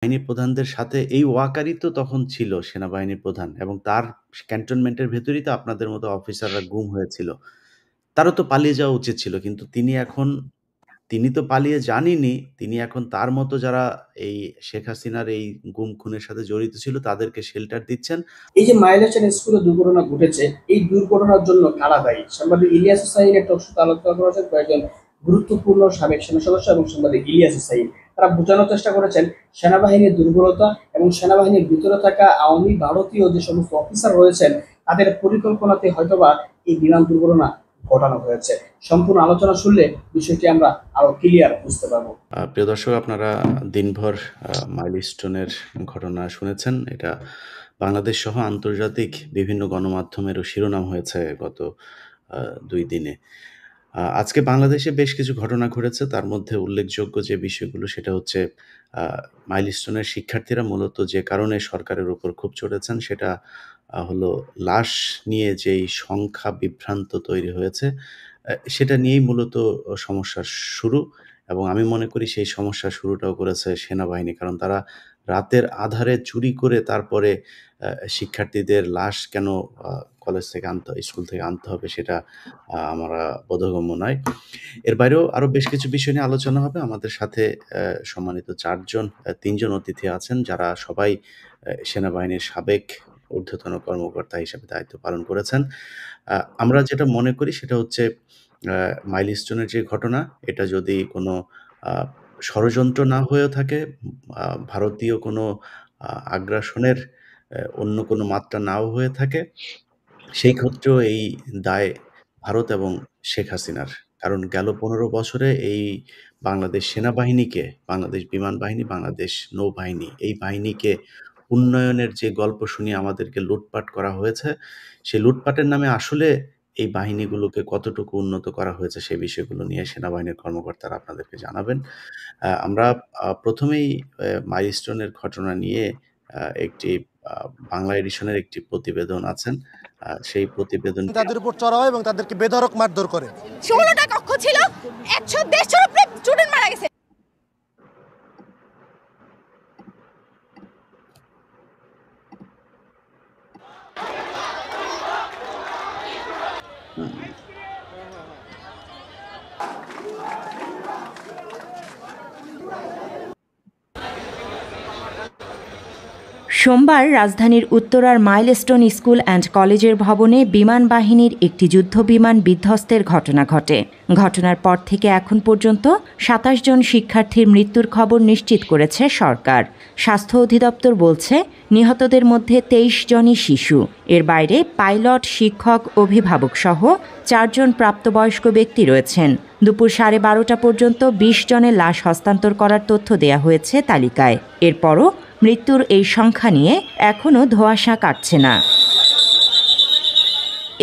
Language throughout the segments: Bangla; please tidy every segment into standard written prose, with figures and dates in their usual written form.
বাহিনী প্রধানদের সাথে এই ওয়াকারই তো তখন ছিল সেনাবাহিনীর প্রধান এবং তার ক্যান্টনমেন্টের ভেতরেই তো আপনাদের মতো অফিসাররা গুম হয়েছিল। তারও তো পালিয়ে যাওয়া উচিত ছিল। কিন্তু তিনি তো পালিয়ে যানইনি। তিনি এখন তার মতো যারা এই শেখ হাসিনার এই গুম খুনের সাথে জড়িত ছিল তাদেরকে শেল্টার দিচ্ছেন। এই যে মাইলেশন স্কুলে দুর্ঘটনা ঘটেছে, এই দুর্ঘটনার জন্য কারা দায়ী? সাংবাদিক ইলিয়াস হুসাইন একটা টকশোতে আলোচনা করেছেন কয়েকজন গুরুত্বপূর্ণ সাবেক সেনা সদস্য এবং সাংবাদিক ইলিয়াস হুসাইন। তারা বোঝানোর চেষ্টা করেছেন সেনাবাহিনীর দুর্বলতা এবং সেনাবাহিনীর ভিতরে থাকা আওয়ামী ভারতীয় যে সমস্ত অফিসার রয়েছেন তাদের পরিকল্পনাতে হয়তোবা এই বিমান দুর্ঘটনা ঘটানো হয়েছে। সম্পূর্ণ আলোচনা শুনলে বিষয়টি আমরা আরো ক্লিয়ার বুঝতে পারবো। প্রিয় দর্শক, আপনারা দিনভর মাইলস্টোনের ঘটনা শুনেছেন। এটা বাংলাদেশ সহ আন্তর্জাতিক বিভিন্ন গণমাধ্যমেরও শিরোনাম হয়েছে গত ২ দিনে। আজকে বাংলাদেশে বেশ কিছু ঘটনা ঘটেছে। তার মধ্যে উল্লেখযোগ্য যে বিষয়গুলো সেটা হচ্ছে মাইলস্টোনের শিক্ষার্থীরা মূলত যে কারণে সরকারের উপর ক্ষোভ চড়েছেন সেটা হলো লাশ নিয়ে যেই সংখ্যা বিভ্রান্ত তৈরি হয়েছে, সেটা নিয়েই মূলত সমস্যার শুরু। এবং আমি মনে করি সেই সমস্যার শুরুটাও করেছে সেনাবাহিনী। কারণ তারা রাতের আঁধারে চুরি করে তারপরে শিক্ষার্থীদের লাশ কেন কলেজ থেকে স্কুল থেকে আনতে হবে সেটা আমার বোধগম্য নয়। এর বাইরেও আরো বেশ কিছু বিষয় নিয়ে আলোচনা হবে। আমাদের সাথে সম্মানিত ৩ জন অতিথি আছেন যারা সবাই সেনাবাহিনীর সাবেক ঊর্ধ্বতন কর্মকর্তা হিসেবে দায়িত্ব পালন করেছেন। আমরা যেটা মনে করি সেটা হচ্ছে মাইলস্টোনের যে ঘটনা, এটা যদি কোনো ষড়যন্ত্র না হয়েও থাকে, ভারতীয় কোনো আগ্রাসনের অন্য কোনো মাত্রা নাও হয়ে থাকে, সেই ক্ষেত্রেও এই দায় ভারত এবং শেখ হাসিনার। কারণ গেল ১৫ বছরে এই বাংলাদেশ সেনাবাহিনীকে, বাংলাদেশ বিমান বাহিনী, বাংলাদেশ নৌবাহিনী, এই বাহিনীকে উন্নয়নের যে গল্প শুনিয়ে আমাদেরকে লুটপাট করা হয়েছে, সেই লুটপাটের নামে আসলে এই বাহিনীগুলোকে কতটুকু উন্নত করা হয়েছে সেই বিষয়গুলো নিয়ে সেনাবাহিনীর কর্মকর্তারা আপনাদেরকে জানাবেন। আমরা ১ম এই মাইলস্টোনের ঘটনা নিয়ে একটি বাংলা এডিশনের একটি প্রতিবেদন আছেন। সেই প্রতিবেদন তাদের উপর চড়া হয় এবং তাদেরকে বেধড়ক মারধর করে। ১৬টা কক্ষ ছিল, ১১৫ উপরে স্টুডেন্ট মারা গেছে। সোমবার রাজধানীর উত্তরার মাইলস্টোন স্কুল অ্যান্ড কলেজের ভবনে বিমান বাহিনীর একটি যুদ্ধবিমান বিধ্বস্তের ঘটনা ঘটে। ঘটনার পর থেকে এখন পর্যন্ত ২৭ জন শিক্ষার্থীর মৃত্যুর খবর নিশ্চিত করেছে সরকার। স্বাস্থ্য অধিদপ্তর বলছে নিহতদের মধ্যে ২৩ জনই শিশু। এর বাইরে পাইলট, শিক্ষক, অভিভাবক সহ ৪ জন প্রাপ্তবয়স্ক ব্যক্তি রয়েছেন। দুপুর ১২:৩০ পর্যন্ত ২০ জনের লাশ হস্তান্তর করার তথ্য দেয়া হয়েছে তালিকায়। এরপরও মৃত্যুর এই সংখ্যা নিয়ে এখনও ধোঁয়াশা কাটছে না।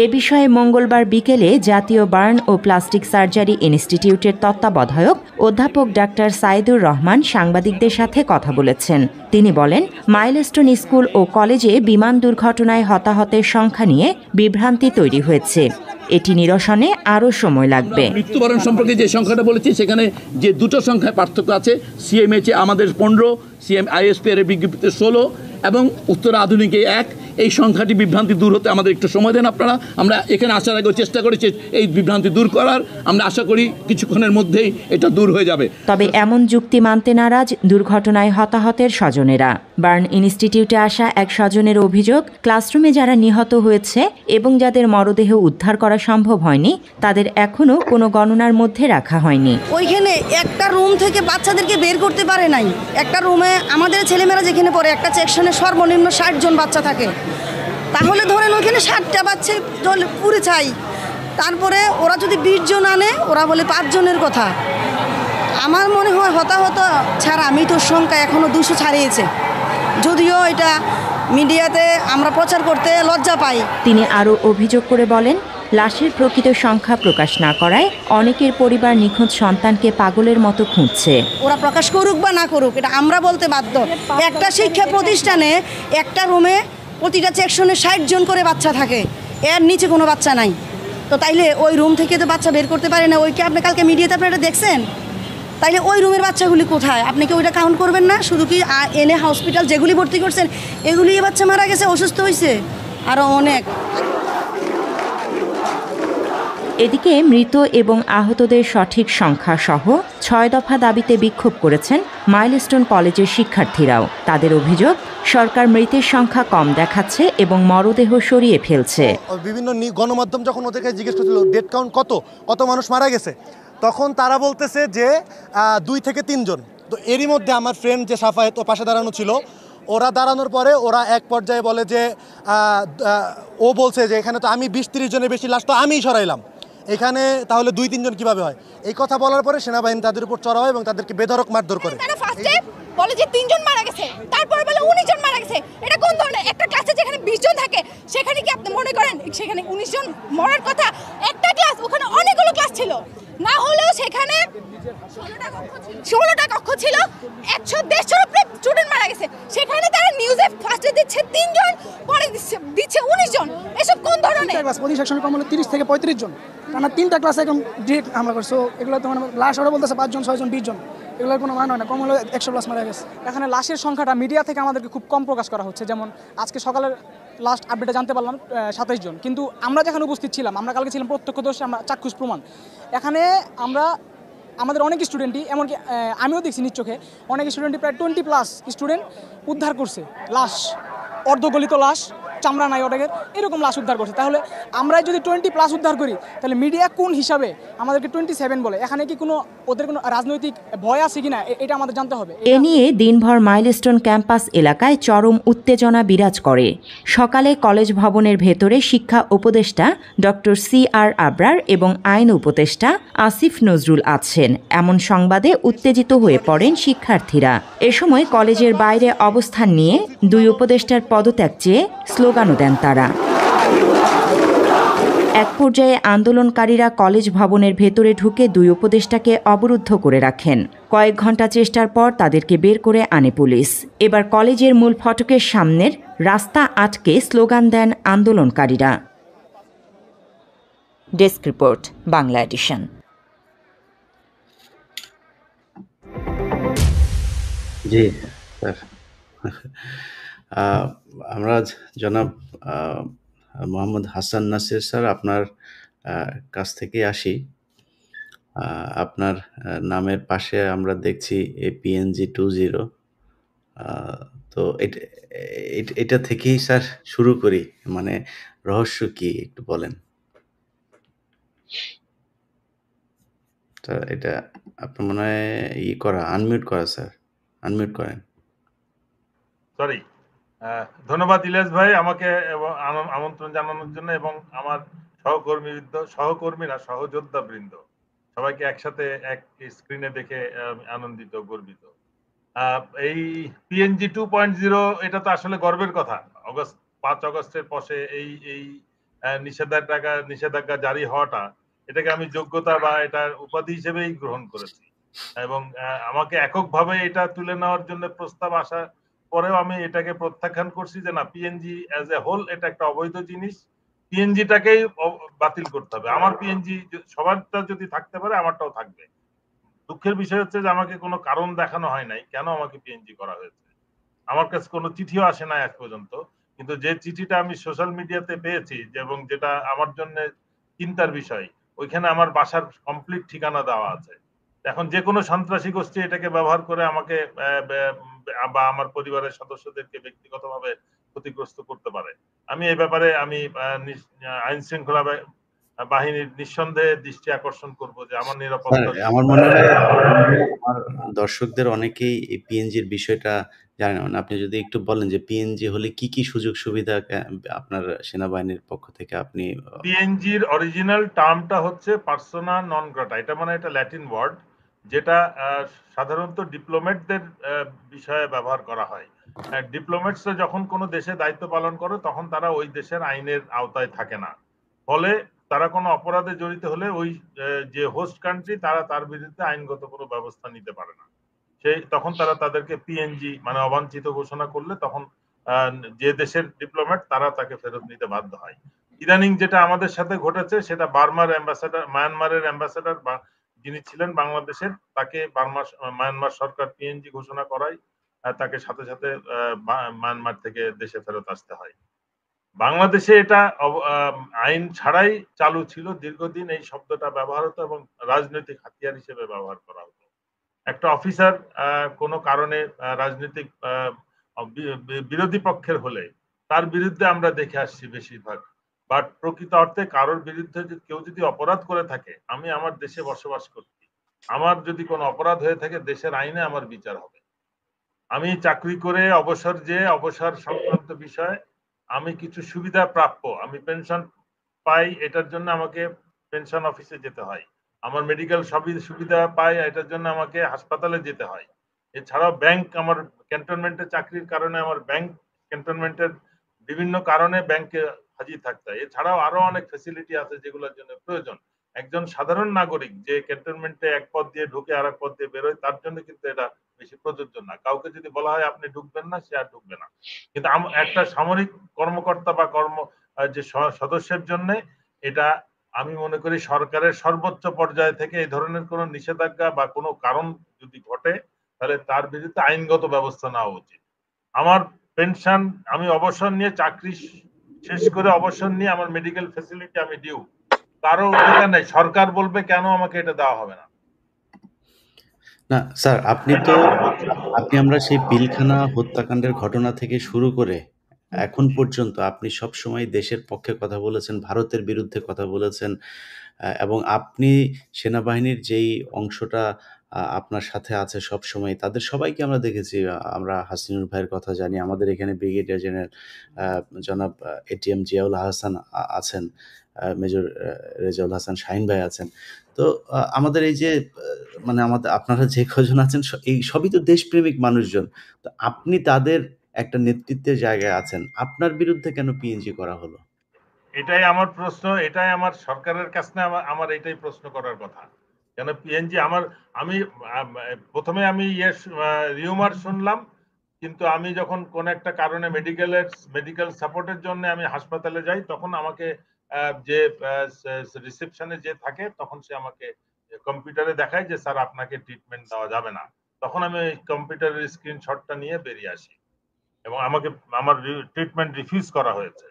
এ বিষয়ে মঙ্গলবার বিকেলে জাতীয় বার্ন ও প্লাস্টিক সার্জারি ইনস্টিটিউটের তত্ত্বাবধায়ক অধ্যাপক ডাক্তার সাইদুর রহমান সাংবাদিকদের সাথে কথা বলেছেন। তিনি বলেন, মাইলস্টোন স্কুল ও কলেজে বিমান দুর্ঘটনায় হতাহতের সংখ্যা নিয়ে বিভ্রান্তি তৈরি হয়েছে। এটি নিরসনে আরও সময় লাগবে। মৃত্যুবরণ সম্পর্কে যে সংখ্যাটা বলেছি সেখানে যে দুটো সংখ্যায় পার্থক্য আছে, সিএমএইচে আমাদের ১৫, আইএসপি এর বিজ্ঞপ্তিতে ১৬ এবং উত্তর আধুনিকে ১। এই সংখ্যাটি বিভ্রান্তি দূর হতে আমাদের একটু সময় দেন আপনারা। আমরা এখানে আসার আগে চেষ্টা করেছি এই বিভ্রান্তি দূর করার। আমরা আশা করি কিছুক্ষণের মধ্যেই এটা দূর হয়ে যাবে। তবে এমন যুক্তি মানতে নারাজ দুর্ঘটনায় হতাহতের স্বজনেরা। বার্ন ইনস্টিটিউটে আসা এক স্বজনের অভিযোগ, ক্লাসরুমে যারা নিহত হয়েছে এবং যাদের মরদেহ উদ্ধার করা সম্ভব হয়নি তাদের এখনো কোনো গণনার মধ্যে রাখা হয়নি। ওইখানে একটা রুম থেকে বাচ্চাদেরকে বের করতে পারে নাই। একটা রুমে আমাদের ছেলেমেয়েরা যেখানে পড়ে একটা সেকশনে সর্বনিম্ন ৬০ জন বাচ্চা থাকে। তাহলে ধরেন ওইখানে ৬০টা বাচ্চা পুরে চাই। তারপরে ওরা যদি ২০ জন আনে, ওরা বলে ৫ জনের কথা। আমার মনে হয় হতাহত ছাড়া মৃত্যুর সংখ্যা এখনও ২০০ ছাড়িয়েছে, যদিও এটা মিডিয়াতে আমরা প্রচার করতে লজ্জা পাই। তিনি আরও অভিযোগ করে বলেন, লাশের প্রকৃত সংখ্যা প্রকাশ না করায় অনেকের পরিবার নিখোঁজ সন্তানকে পাগলের মতো খুঁজছে। ওরা প্রকাশ করুক বা না করুক, এটা আমরা বলতে বাধ্য। একটা শিক্ষা প্রতিষ্ঠানে একটা রুমে প্রতিটা সেকশনে ৬০ জন করে বাচ্চা থাকে, এর নিচে কোনো বাচ্চা নাই। তো তাইলে ওই রুম থেকে তো বাচ্চা বের করতে পারে না। ওইকে আপনি কালকে মিডিয়াতে আপনারা দেখছেন, তাইলে ওই রুমের বাচ্চাগুলি কোথায়? আপনি কি ওইটা কাউন্ট করবেন না? শুধু কি এনে হসপিটাল যেগুলি ভর্তি করছেন এগুলি বাচ্চা মারা গেছে, অসুস্থ হয়েছে আরও অনেক। এদিকে মৃত এবং আহতদের সঠিক সংখ্যা সহ ৬ দফা দাবিতে বিক্ষোভ করেছেন মাইলস্টোন কলেজের শিক্ষার্থীরাও। তাদের অভিযোগ, সরকার মৃতের সংখ্যা কম দেখাচ্ছে এবং মরদেহ সরিয়ে ফেলছে। বিভিন্ন গণমাধ্যম যখন ওদেরকে জিজ্ঞেস করছিল ডেড কাউন্ট কত মানুষ মারা গেছে, তখন তারা বলতেছে যে 2 থেকে 3 জন। তো এরই মধ্যে আমার ফ্রেন্ড যে সাফায়েত ও পাশে দাঁড়ানো ছিল, ওরা দাঁড়ানোর পরে ওরা এক পর্যায়ে বলে যে ও বলছে যে এখানে তো আমি 20-30 জনের বেশি লাশ তো আমিই সরাইলাম, এখানে তাহলে 2-3 জন কিভাবে হয়? এই কথা বলার পরে সেনাবাহিনী তাদের উপর চড়া হয় এবং তাদেরকে বেধড়ক মারধর করে। তারা ফার্স্টে বলে যে 3 জন মারা গেছে, তারপর বলে 19 জন মারা গেছে। এটা কোন ধরনের? একটা ক্লাসে যেখানে 20 জন থাকে সেখানে কি আপনি মনে করেন সেখানে 19 জন মরার কথা? একটা ক্লাস, ওখানে অনেকগুলো ক্লাস ছিল, না হলেও সেখানে 16টা কক্ষ ছিল, 150 উপরে স্টুডেন্ট মারা গেছে। সেখানে তারা নিউজে ফার্স্টে দিচ্ছে 3 জন, পরে দিচ্ছে 19 জন। এসব কোন ধরনের? ক্লাস প্রতি সেকশনে কম হলো 30 থেকে 35 জন, কারণ 3টা ক্লাসে এখন ডিরেক্ট হামলা করছে। এগুলো তো মানে লাশ ওরা বলতেছে 5 জন 6 জন 20 জন, এগুলোর কোনো মান হয় না। কম হলো 100+ মারা গেছে। এখানে লাশের সংখ্যাটা মিডিয়া থেকে আমাদেরকে খুব কম প্রকাশ করা হচ্ছে। যেমন আজকে সকালের লাস্ট আপডেটে জানতে পারলাম 27 জন, কিন্তু আমরা যেখানে উপস্থিত ছিলাম, আমরা কালকে ছিলাম প্রত্যক্ষদর্শী, আমরা চাক্ষুষ প্রমাণ। এখানে আমাদের অনেক স্টুডেন্টই, এমনকি আমিও দেখছি নিজ চোখে, অনেক স্টুডেন্টই প্রায় 20+ স্টুডেন্ট উদ্ধার করছে লাশ, অর্ধগলিত লাশ, চামড়া নাই ওটাকে, এরকম লাশ উদ্ধার করছে। তাহলে আমরা যদি 20+ উদ্ধার করি, তাহলে মিডিয়া কোন হিসাবে আমাদেরকে 27 বলে? এখানে কি ওদের কোনো রাজনৈতিক ভয় আছে কিনা এটা আমাদের জানতে হবে। এ নিয়ে দিনভর মাইলস্টোন ক্যাম্পাস এলাকায় চরম উত্তেজনা বিরাজ করে। সকালে কলেজ ভবনের ভেতরে শিক্ষা উপদেষ্টা ডক্টর CR আবরার এবং আইন উপদেষ্টা আসিফ নজরুল আছেন এমন সংবাদে উত্তেজিত হয়ে পড়েন শিক্ষার্থীরা। এ সময় কলেজের বাইরে অবস্থান নিয়ে 2 উপদেষ্টার পদত্যাগ চেয়ে স্লোগানও দেন তারা। এক পর্যায়ে আন্দোলনকারীরা কলেজ ভবনের ভেতরে ঢুকে 2 উপদেষ্টাকে অবরুদ্ধ করে রাখেন। কয়েক ঘন্টা চেষ্টার পর তাদেরকে বের করে আনে পুলিশ। এবার কলেজের মূল ফটকের সামনের রাস্তা আটকে স্লোগান দেন আন্দোলনকারীরা। Desk report, Bangla edition. জি স্যার, আমরা জনাব মোহাম্মদ হাসান নাসির স্যার আপনার কাছ থেকে আসি। আপনার নামের পাশে আমরা দেখছি PNG 20। তো এটা থেকেই স্যার শুরু করি, মানে রহস্য কি একটু বলেন স্যার? এটা আপনার মনে হয় আনমিউট করা স্যার, আনমিউট করেন। সরি, ধন্যবাদ ইলিয়াস ভাই আমাকে আমন্ত্রণ জানানোর জন্য, এবং আমার সহকর্মীরা সহযোদ্ধা বৃন্দ সবাইকে একসাথে এক স্ক্রিনে দেখে আনন্দিত, গর্বিত। এই PNG 2.0 এটা তো আসলে গর্বের কথা। 5 আগস্টের পরে এই নিষেধাজ্ঞা জারি হওয়াটা, এটাকে আমি যোগ্যতা বা এটার উপাধি হিসেবেই গ্রহণ করেছি, এবং আমাকে এককভাবে এটা তুলে নেওয়ার জন্য প্রস্তাব আসা পরেও আমি এটাকে প্রত্যাখ্যান করছি যে না, PNG অ্যাজ এ হোল এটা একটা অবৈধ জিনিস, PNG-টাকেই বাতিল করতে হবে। আমার PNG সবারটা যদি থাকতে পারে, আমারটাও থাকবে। দুঃখের বিষয় হচ্ছে যে আমাকে কোনো কারণ দেখানো হয় নাই কেন আমাকে PNG করা হয়েছে। আমার কাছে কোনো চিঠিও আসে না আজ পর্যন্ত, কিন্তু যে চিঠিটা আমি সোশ্যাল মিডিয়াতে পেয়েছি এবং যেটা আমার জন্য চিন্তার বিষয়, ওইখানে আমার বাসার কমপ্লিট ঠিকানা দেওয়া আছে। এখন যে কোনো সন্ত্রাসী গোষ্ঠী এটাকে ব্যবহার করে আমাকে বা আমার পরিবারের সদস্যদেরকে ব্যক্তিগতভাবে ক্ষতিগ্রস্ত করতে পারে। আমি এই ব্যাপারে আইন শৃঙ্খলা বাহিনীর নিঃসন্দেহে দৃষ্টি আকর্ষণ করব যে আমার নিরাপত্তা। আমার মনে হয় আমার দর্শকদের অনেকেই এই PNG-র বিষয়টা জানে না। আপনি যদি একটু বলেন যে PNG হলে কি কি সুযোগ সুবিধা আপনার সেনাবাহিনীর পক্ষ থেকে আপনি। PNG-র অরিজিনাল টার্মটা হচ্ছে পার্সোনা নন গ্রাটা। এটা মানে একটা ল্যাটিন ওয়ার্ড, যেটা সাধারণত ডিপ্লোমেটদের বিষয়ে ব্যবহার করা হয়। ডিপ্লোমেটসরা যখন কোনো দেশে দায়িত্ব পালন করে তখন তারা ওই দেশের আইনের আওতায় থাকে না, ফলে তারা কোনো অপরাধে জড়িত হলে ওই যে হোস্ট কান্ট্রি তারা তার বিরুদ্ধে আইনগত কোনো ব্যবস্থা নিতে পারে না। তখন তারা তাদেরকে PNG মানে অবাঞ্ছিত ঘোষণা করলে তখন যে দেশের ডিপ্লোমেট তারা তাকে ফেরত নিতে বাধ্য হয়। ইদানিং যেটা আমাদের সাথে ঘটেছে সেটা বার্মার অ্যাম্বাসেডার, মায়ানমারের অ্যাম্বাসেডার যিনি ছিলেন বাংলাদেশের, তাকে মায়ানমার সরকার পিএনজি ঘোষণা করায় তাকে সাথে সাথে মায়ানমার থেকে দেশে ফেরত আসতে হয়। বাংলাদেশে এটা আইন ছাড়াই চালু ছিল, দীর্ঘদিন এই শব্দটা ব্যবহার হতো এবং রাজনৈতিক হাতিয়ার হিসেবে ব্যবহার করা হতো। একটা অফিসার কোনো কারণে রাজনৈতিক বিরোধী পক্ষের হলে তার বিরুদ্ধে আমরা দেখে আসছি বেশিরভাগ, বাট প্রকৃত অর্থে কারোর বিরুদ্ধে কেউ যদি অপরাধ করে থাকে, আমি আমার দেশে বসবাস করছি, আমার যদি কোনো অপরাধ হয়ে থাকে দেশের আইনে আমার বিচার হবে। আমি চাকরি করে অবসর সংক্রান্ত বিষয়ে আমি কিছু সুবিধা প্রাপ্য, আমি পেনশন পাই, এটার জন্য আমাকে পেনশন অফিসে যেতে হয়। আমার মেডিকেল সুবিধা পাই, এটার জন্য আমাকে হাসপাতালে যেতে হয়। এছাড়াও ব্যাংক, আমার ক্যান্টনমেন্টে চাকরির কারণে আমার ব্যাংক ক্যান্টনমেন্টের বিভিন্ন কারণে ব্যাংকে হাজির থাকতে হয়। এছাড়াও আরো অনেক ফেসিলিটি আছে যেগুলোর জন্য প্রয়োজন। একজন সাধারণ নাগরিক যে ক্যান্টনমেন্টে এক পথ দিয়ে ঢুকে আর এক পথ দিয়ে বেরোয়, তার জন্য কিন্তু এটা বেশি প্রযোজ্য না। কাউকে যদি বলা হয় আপনি ঢুকবেন না, সে আর ঢুকবে না। কিন্তু একটা সামরিক কর্মকর্তা বা যে সদস্যের জন্য এটা আমি মনে করি সরকারের সর্বোচ্চ পর্যায় থেকে এই ধরনের কোনো নিষেধাজ্ঞা বা কোনো কারণ যদি ঘটে, তাহলে তার বিরুদ্ধে আইনগত ব্যবস্থা নেওয়া উচিত। আমার পেনশন, আমি অবসর নিয়ে চাকরি শেষ করে অবসর নিয়ে আমার মেডিকেল ফ্যাসিলিটি আমি ডিউ, কারো অধিকার নেই, সরকার বলবে কেন আমাকে এটা দেওয়া হবে না। না স্যার, আপনি আমরা সেই পিলখানা হত্যাকাণ্ডের ঘটনা থেকে শুরু করে এখন পর্যন্ত আপনি সবসময় দেশের পক্ষে কথা বলেছেন, ভারতের বিরুদ্ধে কথা বলেছেন, এবং আপনি সেনাবাহিনীর যেই অংশটা আপনার সাথে আছে সবসময়, তাদের সবাইকে আমরা দেখেছি। আমরা হাসিনুর ভাইয়ের কথা জানি, আমাদের এখানে ব্রিগেডিয়ার জেনারেল জনাব এটিএম জিয়াউল হাসান আছেন, মেজর রেজাউল হাসান শাহিন ভাই আছেন। তো আমাদের এই যে মানে আপনারা যে কজন আছেন, এই সবই তো দেশপ্রেমিক মানুষজন। তো আপনি তাদের একটা নেতৃত্বের জায়গায় আছেন, আপনার বিরুদ্ধে কেন পিএনজি করা হলো? এটাই আমার প্রশ্ন, এটাই আমার সরকারের কাছে আমার এটাই প্রশ্ন করার কথা। কেন পিএনজি আমি প্রথমে আমি রিউমার শুনলাম, কিন্তু আমি যখন কোন একটা কারণে মেডিকেল সাপোর্টের জন্য আমি হাসপাতালে যাই, তখন আমাকে যে রিসেপশনে যে থাকে, তখন সে আমাকে কম্পিউটারে দেখায় যে স্যার আপনাকে ট্রিটমেন্ট দেওয়া যাবে না। তখন আমি কম্পিউটারের স্ক্রিনশটটা নিয়ে বেরিয়ে আসি এবং আমার ট্রিটমেন্ট রিফিউজ করা হয়েছে।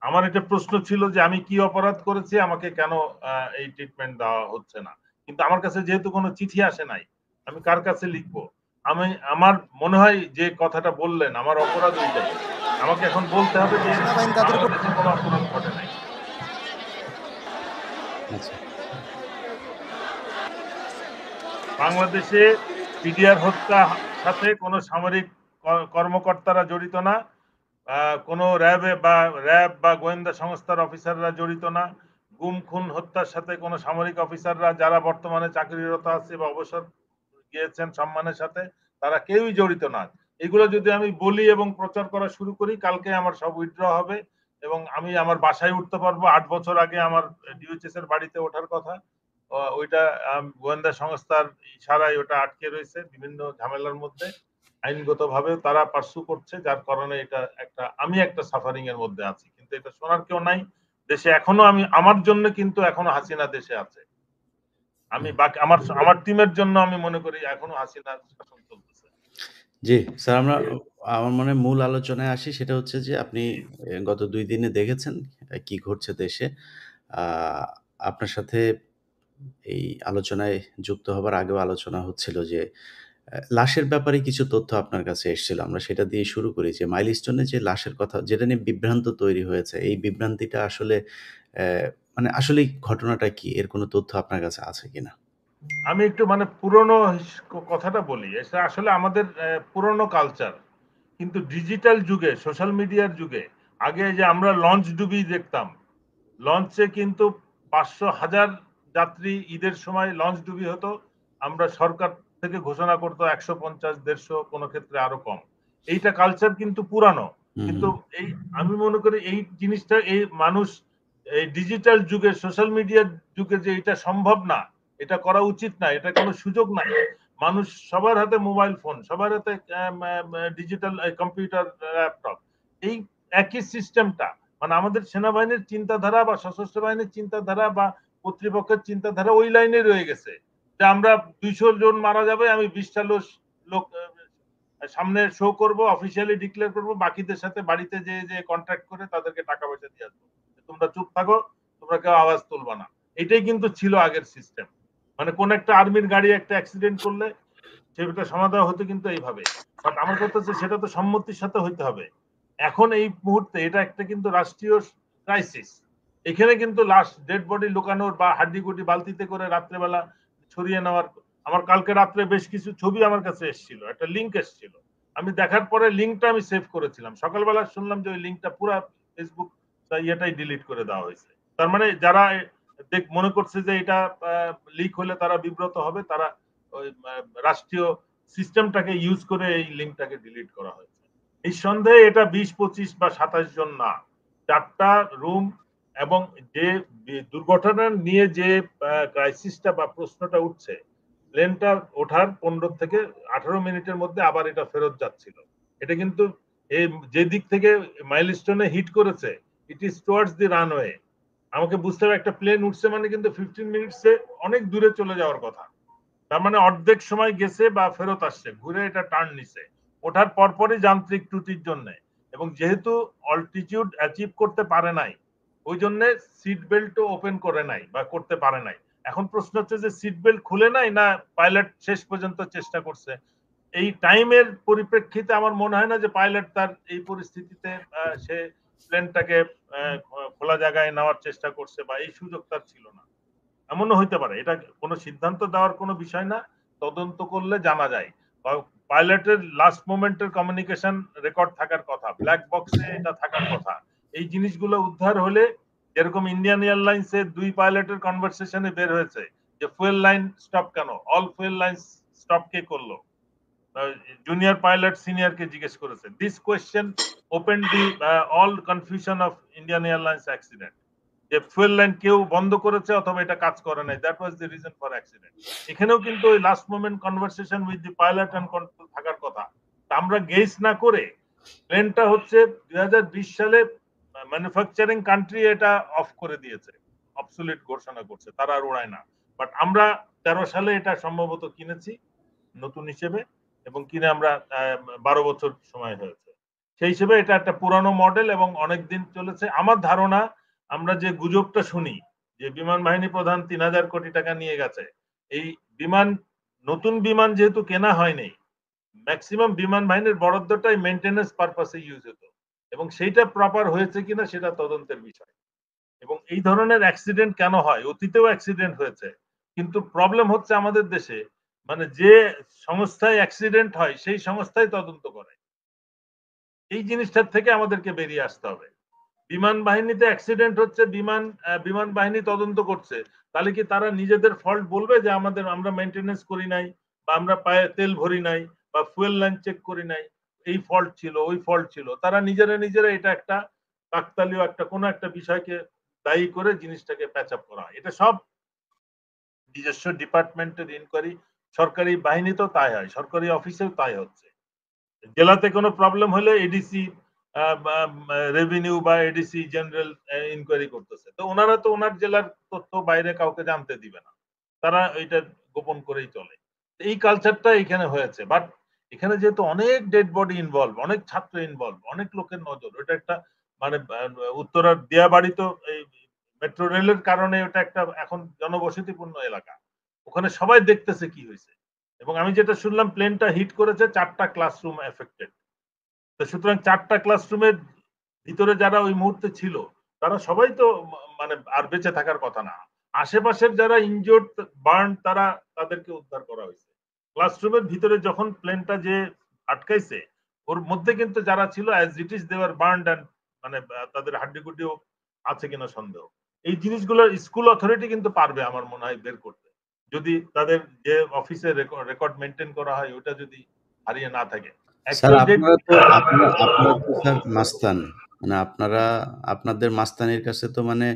আমার এটা প্রশ্ন ছিল যে আমি কি অপরাধ করেছি, আমাকে কেন এই ট্রিটমেন্ট দেওয়া হচ্ছে না। কিন্তু আমার কাছে যেহেতু কোনো চিঠি আসে নাই, আমি কার কাছে লিখবো? আমার মনে হয় যে কথাটা বললেন, আমার অপরাধ ওইটাই। আমাকে এখন বলতে হবে যে বাংলাদেশে কোনো অপরাধ ঘটে নাই। বাংলাদেশে পিডিআর হত্যা সাথে কোনো সামরিক কর্মকর্তারা জড়িত না, কোনো র্যাব বা গোয়েন্দা সংস্থার অফিসাররা জড়িত না, গুম খুন হত্যার সাথে কোনো সামরিক অফিসাররা যারা বর্তমানে চাকরিরত আছে বা অবসর গিয়েছেন সম্মানের সাথে, তারা কেউই জড়িত না। এগুলো যদি আমি বলি এবং প্রচার করা শুরু করি, কালকে আমার সব উইথড্র হবে এবং আমি আমার বাসায় উঠতে পারবো। 8 বছর আগে আমার ডিওএইচএস এর বাড়িতে ওঠার কথা, ওইটা গোয়েন্দা সংস্থার ইশারায় ওটা আটকে রয়েছে বিভিন্ন ঝামেলার মধ্যে। আইনগতভাবে তারা পার্সু করছে, যার কারণে আমি একটা সাফারিং এর মধ্যে আছি। কিন্তু এটা শোনার কেউ নাই দেশে এখনো। আমার জন্য কিন্তু এখনো হাসিনা দেশে আছে। আমি বাকি আমার টিমের জন্য আমি মনে করি এখনো হাসিনা শাসন চলতেছে। জি স্যার, আমার মনে মূল আলোচনায় আসি। সেটা হচ্ছে যে আপনি গত 2 দিনে দেখেছেন কি ঘটছে দেশে। আপনার সাথে এই আলোচনায় যুক্ত হবার আগেও আলোচনা হচ্ছিল যে লাশের ব্যাপারে কিছু তথ্য আপনার কাছে এসেছিল। আমরা সেটা দিয়ে শুরু করি যে মাইলস্টোনে যে লাশের কথা, যেটা নিয়ে বিভ্রান্ত তৈরি হয়েছে, এই বিভ্রান্তিটা আসলে মানে আসলেই ঘটনাটা কি? এর কোনো তথ্য আপনার কাছে আছে কিনা? আমি একটু পুরনো কথাটা বলি। এটা আসলে আমাদের পুরনো কালচার, কিন্তু ডিজিটাল যুগে, সোশ্যাল মিডিয়ার যুগে, আগে যে আমরা লঞ্চ ডুবি দেখতাম, লঞ্চে কিন্তু 500,000 যাত্রী ঈদের সময় লঞ্চ ডুবি হতো। আমরা সরকার থেকে ঘোষণা করতো 150-150, কোনো ক্ষেত্রে আরো কম। এইটা কালচার কিন্তু পুরানো। কিন্তু আমি মনে করি এই জিনিসটা মানুষ এই ডিজিটাল যুগে, সোশ্যাল মিডিয়ার যুগে যে এটা সম্ভব না, এটা করা উচিত না, এটা কোনো সুযোগ নাই। মানুষ সবার হাতে মোবাইল ফোন, সবার হাতে ডিজিটাল কম্পিউটার, ল্যাপটপ। এই একই সিস্টেমটা আমাদের সেনাবাহিনীর চিন্তাধারা বা সশস্ত্র বাহিনীর চিন্তাধারা বা কর্তৃপক্ষের চিন্তাধারা ওই লাইনে রয়ে গেছে। যে আমরা 200 জন মারা যাবে, আমি 20টা লোক সামনে শো করব, অফিসিয়ালি ডিক্লেয়ার করব, বাকিদের সাথে বাড়িতে যে কন্ট্রাক্ট করে তাদেরকে টাকা পয়সা দিয়ে আসবো, তোমরা চুপ থাকো, তোমরা কেউ আওয়াজ তুলবা না। এটাই কিন্তু ছিল আগের সিস্টেম। মানে কোন একটা আর্মির গাড়ি একটা অ্যাক্সিডেন্ট করলে সেটা সমাধান হতো কিন্তু এইভাবে। বাট আমার কথা হচ্ছে সেটা তো সম্মতির সাথে হইতে হবে। এখন এই মুহূর্তে এটা একটা কিন্তু রাষ্ট্রীয় ক্রাইসিস। এখানে কিন্তু লাশ ডেড বডি লুকানোর বা হাড্ডিগুডি বালতিতে করে রাত্রেবেলা ছড়িয়ে নেওয়ার, আমার কালকে রাত্রে বেশ কিছু ছবি আমার কাছে এসেছিল, একটা লিঙ্ক এসেছিল, আমি দেখার পরে লিঙ্কটা আমি সেভ করেছিলাম, সকালবেলা শুনলাম যে ওই লিঙ্কটা পুরো ফেসবুক ইয়েটাই ডিলিট করে দেওয়া হয়েছে। তার মানে যারা মনে করছে যে এটা লিক হলে তারা বিব্রত হবে, তারা ওই রাষ্ট্রীয় সিস্টেমটাকে ইউজ করে এই লিঙ্কটাকে ডিলিট করা হয়েছে। এই সন্দেহে এটা 20-25 বা 27 জন না, 4টা রুম। এবং যে দুর্ঘটনা নিয়ে যে ক্রাইসিসটা বা প্রশ্নটা উঠছে, প্লেনটা ওঠার 15 থেকে 18 মিনিটের মধ্যে আবার এটা ফেরত যাচ্ছিল। এটা কিন্তু এই যে দিক থেকে মাইলস্টোনে হিট করেছে, it is towards the runway. আমাকে বুঝতে হবে একটা প্লেন উঠছে মানে কিন্তু 15 মিনিটসে অনেক দূরে চলে যাওয়ার কথা, তার মানে অর্ধেক সময় গেছে বা ফেরত আসছে, ঘুরে এটা টার্ন নিছে ওঠার পরপরই যান্ত্রিক ত্রুটির জন্য। এবং যেহেতু অল্টিটিউড অ্যাচিভ করতে পারে নাই, ওই জন্য সিট বেল্টও ওপেন করে নাই বা করতে পারে নাই। এখন প্রশ্ন হচ্ছে যে সিট বেল্ট খুলে নাই না পাইলট শেষ পর্যন্ত চেষ্টা করছে। এই টাইমের পরিপ্রেক্ষিতে আমার মনে হয় না যে পাইলট তার এই পরিস্থিতিতে সে প্লেনটাকে খোলা জায়গায় নেওয়ার চেষ্টা করছে, বা এই সুযোগ তার ছিল না। এমনও হইতে পারে, এটা কোনো সিদ্ধান্ত দেওয়ার কোনো বিষয় না, তদন্ত করলে জানা যায়। পাইলটের লাস্ট মোমেন্টের কমিউনিকেশন রেকর্ড থাকার কথা, ব্ল্যাক বক্সে এটা থাকার কথা। এই জিনিসগুলো উদ্ধার হলে, যেরকম ইন্ডিয়ান এয়ারলাইন্স এর 2 পাইলটের কনভারসেশনে বের হয়েছে যে ফুয়েল লাইন স্টপ কেন, অল ফুয়েল লাইন স্টপ কে করলো, জুনিয়র পাইলট সিনিয়রকে জিজ্ঞেস করেছে। This question open the all confusion of Indian airlines accident, যে ফুয়েল লাইন কেউ বন্ধ করেছে অথবা এটা কাজ করে নাই, that was the reason for accident. এখানেও কিন্তু ওই last moment conversation with the pilot and control থাকার কথা। আমরা গেস না করে প্লেনটা হচ্ছে 2020 সালে ম্যানুফ্যাকচারিং কান্ট্রি এটা অফ করে দিয়েছে, অবসোলিট ঘোষণা করছে, তারা আর উড়ায় না। বাট আমরা 13 সালে এটা সম্ভবত কিনেছি নতুন হিসেবে, এবং কিনে আমরা 12 বছর সময় হয়েছে। সেই হিসেবে এটা একটা পুরানো মডেল এবং অনেক দিন চলেছে। আমার ধারণা, আমরা যে গুজবটা শুনি যে বিমান বাহিনী প্রধান 3000 কোটি টাকা নিয়ে গেছে, এই বিমান, নতুন বিমান যেহেতু কেনা হয়নি, ম্যাক্সিমাম বিমান বাহিনীর বরাদ্দটাই মেইনটেনেন্স পারপাসে ইউজ হতো, এবং সেইটা প্রপার হয়েছে কিনা সেটা তদন্তের বিষয়। এবং এই ধরনের অ্যাক্সিডেন্ট কেন হয়, অতীতেও অ্যাক্সিডেন্ট হয়েছে, কিন্তু প্রবলেম হচ্ছে আমাদের দেশে, মানে যে সংস্থায় অ্যাক্সিডেন্ট হয় সেই সংস্থাই তদন্ত করে। এই জিনিসটার থেকে আমাদেরকে বেরিয়ে আসতে হবে। বিমান বাহিনীতে অ্যাক্সিডেন্ট হচ্ছে, বিমান বাহিনী তদন্ত করছে, তাহলে কি তারা নিজেদের ফল্ট বলবে যে আমরা মেইনটেনেন্স করি নাই, বা আমরা পায়ে তেল ভরি নাই, বা ফুয়েল লাইন চেক করি নাই, এই ফল্ট ছিল, ওই ফল্ট ছিল? তারা নিজেরা এটা একটা কাকতালীয় একটা কোনো একটা বিষয়কে দায়ী করে জিনিসটাকে প্যাচ আপ করা হয়। এটা সব নিজস্ব ডিপার্টমেন্টের ইনকোয়ারি, সরকারি বাহিনীতেও তাই হয়, সরকারি অফিসেও তাই হচ্ছে। জেলাতে কোনো প্রবলেম হলে এডিসি রেভিনিউ বা এডিসি জেনারেল ইনকোয়ারি করতেছে, তো ওনারা তো ওনার জেলার তথ্য বাইরে কাউকে জানতে দিবে না, তারা এটা গোপন করেই চলে। এই কালচারটা এখানে হয়েছে। বাট এখানে যেহেতু অনেক ডেড বডি ইনভলভ, অনেক ছাত্র ইনভলভ, অনেক লোকের নজর, ওটা একটা মানে উত্তরার দিয়াবাড়ি তো এই মেট্রো রেলের কারণে ওটা একটা এখন জনবসতিপূর্ণ এলাকা, ওখানে সবাই দেখতেছে কি হয়েছে। এবং আমি যেটা শুনলাম, প্লেনটা হিট করেছে 4টা ক্লাসরুম এফেক্টেড। তো সুতরাং 4টা ক্লাসরুমের ভিতরে যারা ওই মুহূর্তে ছিল, তারা সবাই তো মানে আর বেঁচে থাকার কথা না। আশেপাশের যারা ইনজোর্ড, বার্ন, তাদেরকে উদ্ধার করা হয়েছে। ক্লাসরুমের ভিতরে যখন প্লেনটা যে আটকাইছে, ওর মধ্যে কিন্তু যারা ছিল as it is they were burned, and মানে তাদের হাড্ডিগুড্ডিও আছে কিনা সন্দেহ। এই জিনিসগুলো স্কুল অথরিটি কিন্তু পারবে আমার মনে হয় বের করতে, যদি তাদের যে অফিসে রেকর্ড মেনটেন করা হয় ওটা যদি হারিয়ে না থাকে। স্যার আপনারা তো স্যার মাস্তান, মানে আপনাদের মাস্তানির কাছে তো মানে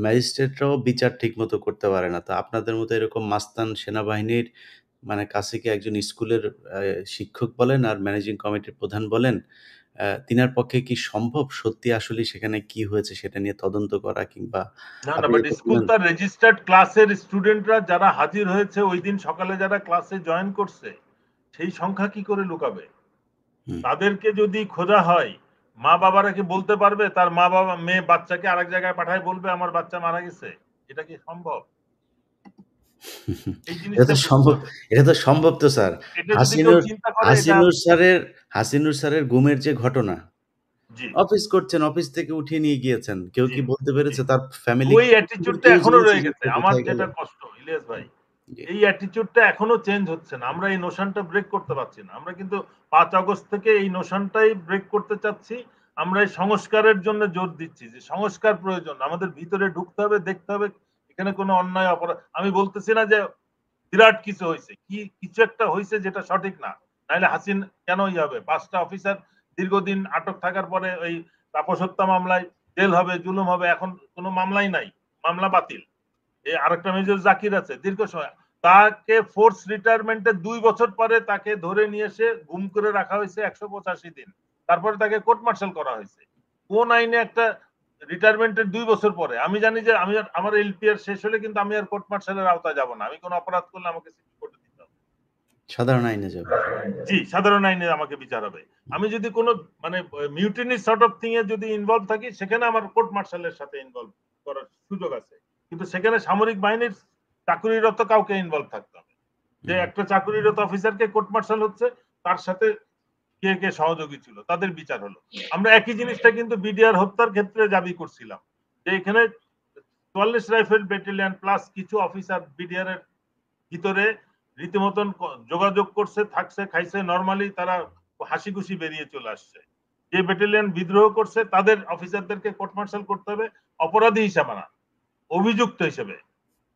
ম্যাজিস্ট্রেটরাও বিচার ঠিক মতো করতে পারে না, তো আপনাদের মতো এরকম মাস্তান সেনাবাহিনীর মানে কাছে কি একজন স্কুলের শিক্ষক বলেন আর ম্যানেজিং কমিটির প্রধান বলেন, তিনার পক্ষে কি সম্ভব সত্যি আসলে সেখানে কি হয়েছে সেটা নিয়ে তদন্ত করা, কিংবা না না, আপনি বাট তো স্কুল বললেন তার রেজিস্টার্ড ক্লাসের স্টুডেন্টরা যারা হাজির হয়েছে ওই দিন সকালে যারা ক্লাসে জয়েন করছে সেই সংখ্যা কি করে লুকাবে? হুম, তাদেরকে যদি খোঁজা হয়, মা বাবারা কি বলতে পারবে তার মা বাবা মেয়ে বাচ্চাকে আরেক জায়গায় পাঠায় বলবে আমার বাচ্চা মারা গেছে? এটা কি সম্ভব? এই এটা জিনিসটা তো বুঝতে সম্ভব, হবে। এটা তো সম্ভব তো স্যার। এটা যদি কেউ হাসিনুর চিন্তা করে এটা হাসিনুর স্যারের গুমের যে ঘটনা, জি অফিস করছেন, অফিস থেকে উঠিয়ে নিয়ে গিয়েছেন, কেউ জি কি বলতে জি, পেরেছে? তার ফ্যামিলি ওই অ্যাটিটিউডটা কেউ এখনো জেনেছে রয়ে যে গেছে। সে আমার কোথায় গেল? যেটা কষ্ট ইলিয়াস ভাই, জি, এই অ্যাটিটিউডটা এখনো চেঞ্জ হচ্ছে না। আমরা এই নোশনটা ব্রেক করতে পারছি না। আমরা কিন্তু 5 আগস্ট থেকে এই নোশনটাই ব্রেক করতে চাচ্ছি। আমরা এই সংস্কারের জন্য জোর দিচ্ছি যে সংস্কার প্রয়োজন। আমাদের ভিতরে ঢুকতে হবে, দেখতে হবে এখানে কোনো অন্যায় অপরাধ। আমি বলতেছি না যে বিরাট কিছু হয়েছে, কিছু একটা হয়েছে যেটা সঠিক না, নাহলে হাসিন কেন হবে? 5টা অফিসার দীর্ঘদিন আটক থাকার পরে ওই তাপস হত্যা মামলায় জেল হবে, জুলুম হবে, এখন কোনো মামলাই নাই, মামলা বাতিল। এই আরেকটা মেজর জাকির আছে দীর্ঘ সময়, তাকে ফোর্স রিটায়ারমেন্টের 2 বছর পরে তাকে ধরে নিয়ে এসে গুম করে রাখা হয়েছে 185 দিন, তারপরে তাকে কোর্ট মার্শাল করা হয়েছে। কোন আইনে একটা রিটায়ারমেন্টের 2 বছর পরে? আমি জানি যে আমার এলপিআর শেষ হলে কিন্তু আমি আর কোর্ট মার্শালের আওতায় যাব না। আমি কোনো অপরাধ করলে আমাকে সিটি কোর্টে দিতে হবে। সাধারণ আইনে যাবে। জি, সাধারণ আইনে আমাকে বিচার হবে। আমি যদি কোনো মানে মিউটিনি সর্ট অফ থিং এ যদি ইনভলভ থাকি সেখানে আমার কোর্ট মার্শালের সাথে ইনভলভ করার সুযোগ আছে, কিন্তু সেখানে সামরিক বাহিনীর চাকুরিরত কাউকে ইনভলভ থাকতে হবে। যে একটা চাকুরিরত অফিসারকে কোর্ট মার্শাল হচ্ছে, তার সাথে কে কে সহযোগী ছিল তাদের বিচার হলো। আমরা একই জিনিসটা কিন্তু বিডিআর হত্যার ক্ষেত্রে দাবি করছিলাম যে এখানে 44 রাইফেল ব্যাটালিয়ন প্লাস কিছু অফিসার বিডিআর এর ভিতরে রীতিমতন যোগাযোগ করছে, থাকছে, খাইছে, নরমালি তারা হাসি খুশি বেরিয়ে চলে আসছে। যে ব্যাটালিয়ন বিদ্রোহ করছে তাদের অফিসারদেরকে কোর্ট মার্শাল করতে হবে অপরাধী হিসাবে না, অভিযুক্ত হিসেবে।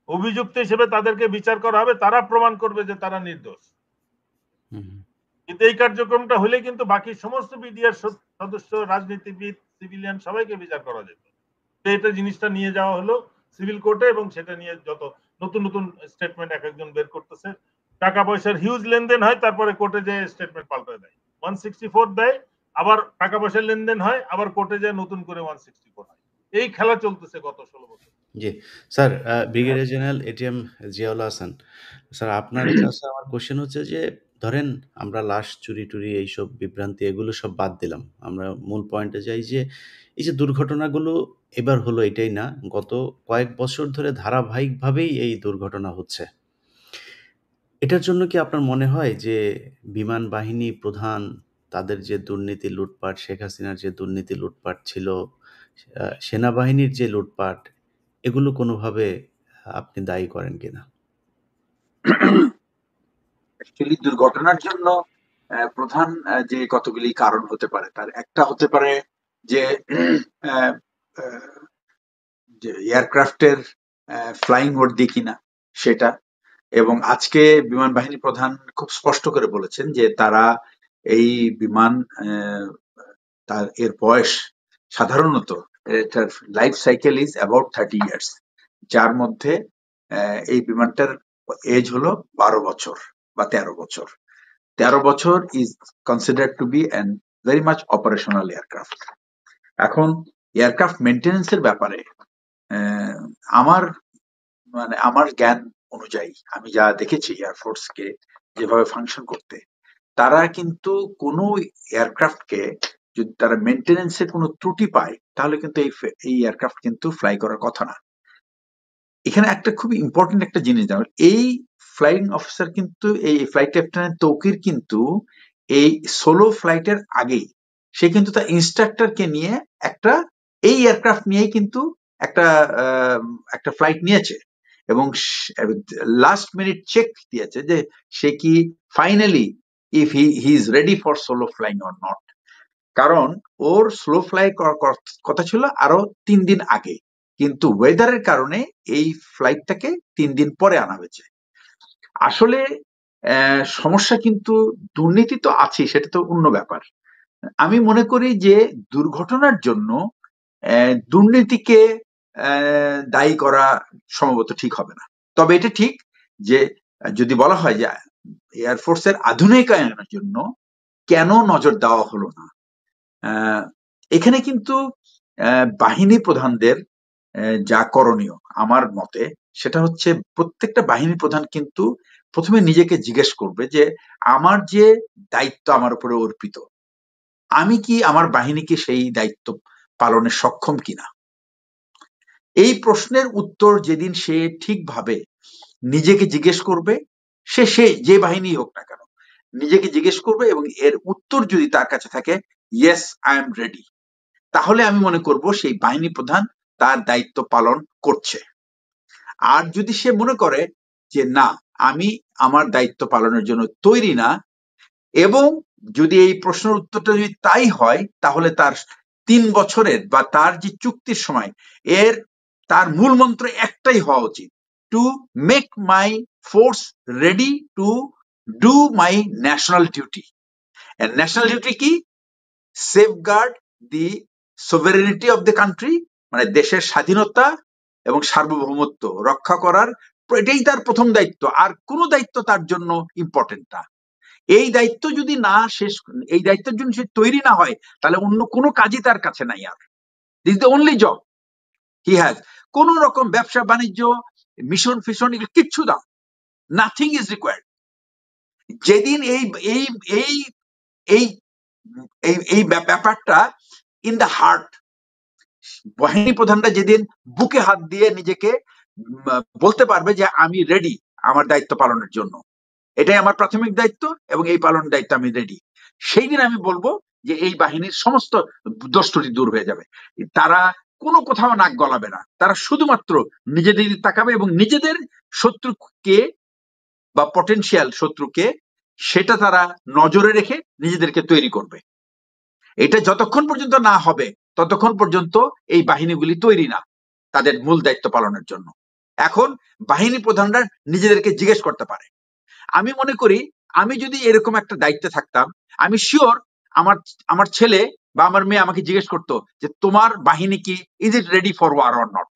অভিযুক্ত হিসেবে তাদেরকে বিচার করা হবে, তারা প্রমাণ করবে যে তারা নির্দোষ। কিন্তু এই কার্যক্রমটা হলে কিন্তু বাকি সমস্ত বিডিআর সদস্য, রাজনীতিবিদ, সিভিলিয়ান সবাইকে বিচার করা যেত। এটা জিনিসটা নিয়ে যাওয়া হলো সিভিল কোর্টে, এবং সেটা নিয়ে যত নতুন নতুন স্টেটমেন্ট এক একজন বের করতেছে। টাকা পয়সার হিউজ লেনদেন হয়, তারপরে কোর্টে যে স্টেটমেন্ট পাল্টে দেয়, 164 দেয়, আবার টাকা পয়সার লেনদেন হয়, আবার কোর্টে যায় নতুন করে 164 হয়। এই খেলা চলতেছে গত 16 বছর। জি sir, brigadier general ATM Ziaul Hasan sir, আপনার কাছে আমার কোশ্চেন হচ্ছে যে ধরেন আমরা লাশ চুরি টুরি এইসব বিভ্রান্তি এগুলো সব বাদ দিলাম, আমরা মূল পয়েন্টে যাই যে এই যে দুর্ঘটনাগুলো এবার হলো এটাই না, গত কয়েক বছর ধরে ধারাবাহিকভাবেই এই দুর্ঘটনা হচ্ছে। এটার জন্য কি আপনার মনে হয় যে বিমান বাহিনী প্রধান তাদের যে দুর্নীতি লুটপাট, শেখ হাসিনার যে দুর্নীতি লুটপাট ছিল, সেনাবাহিনীর যে লুটপাট, এগুলো কোনোভাবে আপনি দায়ী করেন কিনা? অ্যাকচুয়ালি দুর্ঘটনার জন্য প্রধান যে কতগুলি কারণ হতে পারে, তার একটা হতে পারে যে এয়ারক্রাফটের ফ্লাইং ওয়ার্দি কিনা সেটা। এবং আজকে বিমান বাহিনী প্রধান খুব স্পষ্ট করে বলেছেন যে তারা এই বিমান তার এর বয়স সাধারণত এটার life cycle is about 30 years, যার মধ্যে এই বিমানটার এজ হলো 12 বছর বা 13 বছর। 13 বছর is considered two be an very much operational aircraft. এখন এয়ারক্রাফট মেনটেন্যান্সের ব্যাপারে আমার জ্ঞান অনুযায়ী আমি যা দেখেছি এয়ারফোর্সকে যেভাবে ফাংশন করতে, তারা কিন্তু কোনো এয়ারক্রাফটকে যদি তারা মেনটেন্যান্সে কোনো ত্রুটি পায় তাহলে কিন্তু এই এয়ারক্রাফট কিন্তু ফ্লাই করার কথা না। এখানে একটা খুব ইম্পর্টেন্ট একটা জিনিস জানো, এই ফ্লাইং অফিসার কিন্তু এই ফ্লাইট লেফটেন্যান্ট তৌকির কিন্তু এই সোলো ফ্লাইটের আগেই সে কিন্তু তার ইনস্ট্রাক্টরকে নিয়ে এই এয়ারক্রাফট নিয়েই কিন্তু একটা ফ্লাইট নিয়েছে, এবং লাস্ট মিনিট চেক দিয়েছে যে সে কি finally if he is ready for solo flying or not. কারণ ওর স্লো ফ্লাই করার কথা ছিল আরো 3 দিন আগে, কিন্তু ওয়েদারের কারণে এই ফ্লাইটটাকে 3 দিন পরে আনা হয়েছে। আসলে সমস্যা কিন্তু দুর্নীতি তো আছে, সেটা তো অন্য ব্যাপার। আমি মনে করি যে দুর্ঘটনার জন্য দুর্নীতিকে দায়ী করা সম্ভবত ঠিক হবে না। তবে এটা ঠিক যে যদি বলা হয় যে এয়ারফোর্সের আধুনিকায়নের জন্য কেন নজর দেওয়া হলো না, এখানে কিন্তু বাহিনী প্রধানদের যা করণীয় আমার মতে সেটা হচ্ছে প্রত্যেকটা বাহিনী প্রধান কিন্তু প্রথমে নিজেকে জিজ্ঞেস করবে যে আমার যে দায়িত্ব আমার উপরে অর্পিত, আমি কি আমার বাহিনীকে সেই দায়িত্ব পালনে সক্ষম কিনা। এই প্রশ্নের উত্তর যেদিন সে ঠিকভাবে নিজেকে জিজ্ঞেস করবে, সে যে বাহিনী হোক না কেন নিজেকে জিজ্ঞেস করবে এবং এর উত্তর যদি তার কাছে থাকে ইয়েস আই এম রেডি, তাহলে আমি মনে করব সেই বাহিনী প্রধান তার দায়িত্ব পালন করছে। আর যদি সে মনে করে যে না আমি আমার দায়িত্ব পালনের জন্য তৈরি না, এবং যদি এই প্রশ্নের উত্তরটা যদি তাই হয়, তাহলে তার 3 বছরের বা তার যে চুক্তির সময় তার মূল মন্ত্র একটাই হওয়া উচিত, to make my force ready to do my national duty. National duty কি? Safeguard the sovereignty of the country, মানে দেশের স্বাধীনতা এবং সার্বভৌমত্ব রক্ষা করার, এটাই তার প্রথম দায়িত্ব। আর কোনো দায়িত্ব তার জন্য ইম্পর্টেন্ট না। এই দায়িত্ব যদি এই দায়িত্বের জন্য সে তৈরি না হয়, তাহলে অন্য কোনো কাজই তার কাছে নাই। আর this the only job he has. কোন রকম ব্যবসা বাণিজ্য, মিশন ফিশন কিচ্ছু না, নাথিং ইজ রিকোয়ার্ড। যেদিন এই ব্যাপারটা ইন দ্য হার্ট, বাহিনী প্রধানরা যেদিন বুকে হাত দিয়ে নিজেকে বলতে পারবে যে আমি রেডি আমার দায়িত্ব পালনের জন্য, এটাই আমার প্রাথমিক দায়িত্ব এবং এই পালনের দায়িত্ব আমি রেডি, সেই দিন আমি বলবো যে এই বাহিনীর সমস্ত দোষ ত্রুটি দূর হয়ে যাবে। তারা কোনো কোথাও নাক গলাবে না, তারা শুধুমাত্র নিজেদের তাকাবে এবং নিজেদের শত্রুকে বা পটেনশিয়াল শত্রুকে সেটা তারা নজরে রেখে নিজেদেরকে তৈরি করবে। এটা যতক্ষণ পর্যন্ত না হবে ততক্ষণ পর্যন্ত এই বাহিনীগুলি তৈরি না তাদের মূল দায়িত্ব পালনের জন্য। এখন বাহিনী প্রধানরা নিজেদেরকে জিজ্ঞেস করতে পারে। আমি মনে করি আমি যদি এরকম একটা দায়িত্বে থাকতাম, আমি শিওর আমার ছেলে বা আমার মেয়ে আমাকে জিজ্ঞেস করতো যে তোমার বাহিনী কি, is it ready for war or not,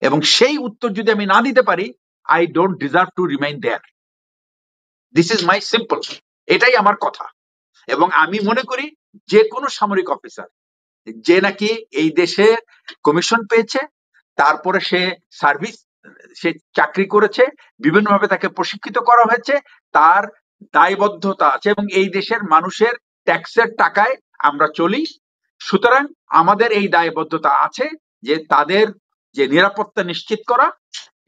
এবং সেই উত্তর যদি আমি না দিতে পারি, I don't deserve to remain there. This is my simple, এটাই আমার কথা। এবং আমি মনে করি যে কোনো সামরিক অফিসার যে নাকি এই দেশে কমিশন পেয়েছে, তারপরে সে চাকরি করেছে, বিভিন্নভাবে তাকে প্রশিক্ষিত করা হয়েছে, তার দায়বদ্ধতা আছে এবং এই দেশের মানুষের ট্যাক্সের টাকায় আমরা চলি। সুতরাং আমাদের এই দায়বদ্ধতা আছে যে তাদের যে নিরাপত্তা নিশ্চিত করা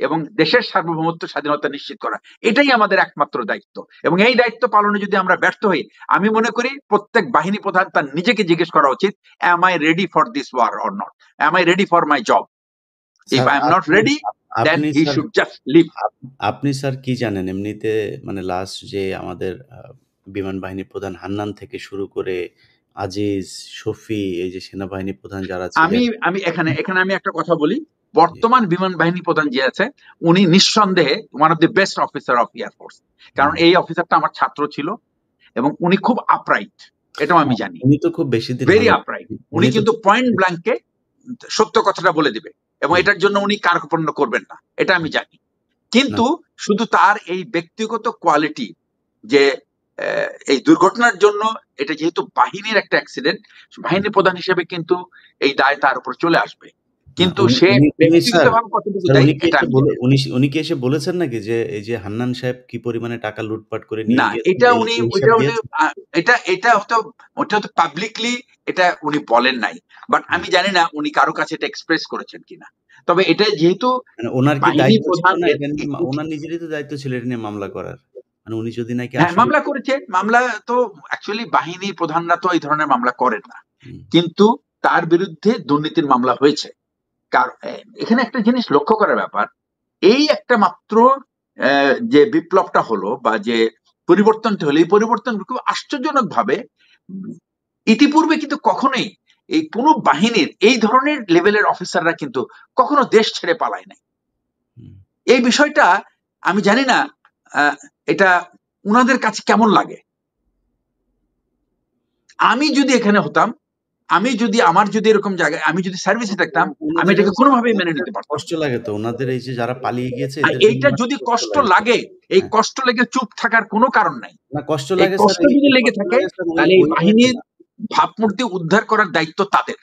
এবং দেশের সার্বভৌমত্ব স্বাধীনতা নিশ্চিত করা, এটাই আমাদের একমাত্র দায়িত্ব। এবং এই দায়িত্ব পালনে যদি আমরা ব্যর্থ হই, আমি মনে করি প্রত্যেক বাহিনী প্রধান তার নিজেকে জিজ্ঞেস করা উচিত, am I ready for this war or not? Am I ready for my job? If I am not ready, then he should just leave. আপনি স্যার কি জানেন এমনিতে, মানে লাস্ট যে আমাদের বিমান বাহিনী প্রধান হান্নান থেকে শুরু করে আজিজ, শফি, এই যে সেনাবাহিনী প্রধান যারা আমি এখানে আমি একটা কথা বলি। বর্তমান বিমান বাহিনী প্রধান যে আছে উনি নিঃসন্দেহে one of the best officer of air force, কারণ এই অফিসারটা আমার ছাত্র ছিল এবং উনি খুব আপরাইট, এটাও আমি জানি। উনি তো খুব বেশি দিন ভেরি আপরাইট, উনি কিন্তু পয়েন্ট ব্ল্যাঙ্কে সত্য কথাটা বলে দিবে এবং এটার জন্য উনি কার্পণ্য করবেন না, এটা আমি জানি। কিন্তু শুধু তার এই ব্যক্তিগত কোয়ালিটি যে এই দুর্ঘটনার জন্য, এটা যেহেতু বাহিনীর একটা অ্যাক্সিডেন্ট, বাহিনী প্রধান হিসেবে কিন্তু এই দায় তার উপর চলে আসবে। কিন্তু সে উনি কি এসে বলেছেন নাকি যে এই যে হান্নান সাহেব কি পরিমাণে টাকা লুটপাট করে নিয়ে না, এটা হয়তো পাবলিকলি এটা উনি বলেন নাই, বাট আমি জানি না উনি কারো কাছে এটা এক্সপ্রেস করেছেন কিনা। তবে এটা যেহেতু ওনার কি দায়িত্ব ছিল না, ওনার নিজেরই তো দায়িত্ব ছিল এটা নিয়ে মামলা করার, মানে উনি যদি নাকি মামলা করেছে, মামলা তো অ্যাকচুয়ালি বাহিনী প্রধানরা তো এই ধরনের মামলা করেন না, কিন্তু তার বিরুদ্ধে দুর্নীতির মামলা হয়েছে। কারণ এখানে একটা জিনিস লক্ষ্য করার ব্যাপার, এই একটা মাত্র যে বিপ্লবটা হলো বা যে পরিবর্তনটা হলো, এই পরিবর্তন খুব আশ্চর্যজনক ভাবে ইতিপূর্বে কিন্তু কখনোই এই কোন বাহিনীর এই ধরনের লেভেলের অফিসাররা কিন্তু কখনো দেশ ছেড়ে পালায় নাই। এই বিষয়টা আমি জানি না এটা উনাদের কাছে কেমন লাগে। আমি যদি এখানে হতাম, আমার যদি এরকম জায়গায় আমি যদি সার্ভিসে থাকতাম, আমি এটাকে কোনোভাবেই মেনে নিতে পারতাম। কষ্ট লাগে তো ওনাদের, এই যে যারা পালিয়ে গিয়েছে, এইটা যদি কষ্ট লাগে, এই কষ্ট লেগে চুপ থাকার কোনো কারণ নাই। না, কষ্ট লাগে যদি লেগে থাকে তাহলে এই বাহিনীর ভাবমূর্তি উদ্ধার করার দায়িত্ব তাদের।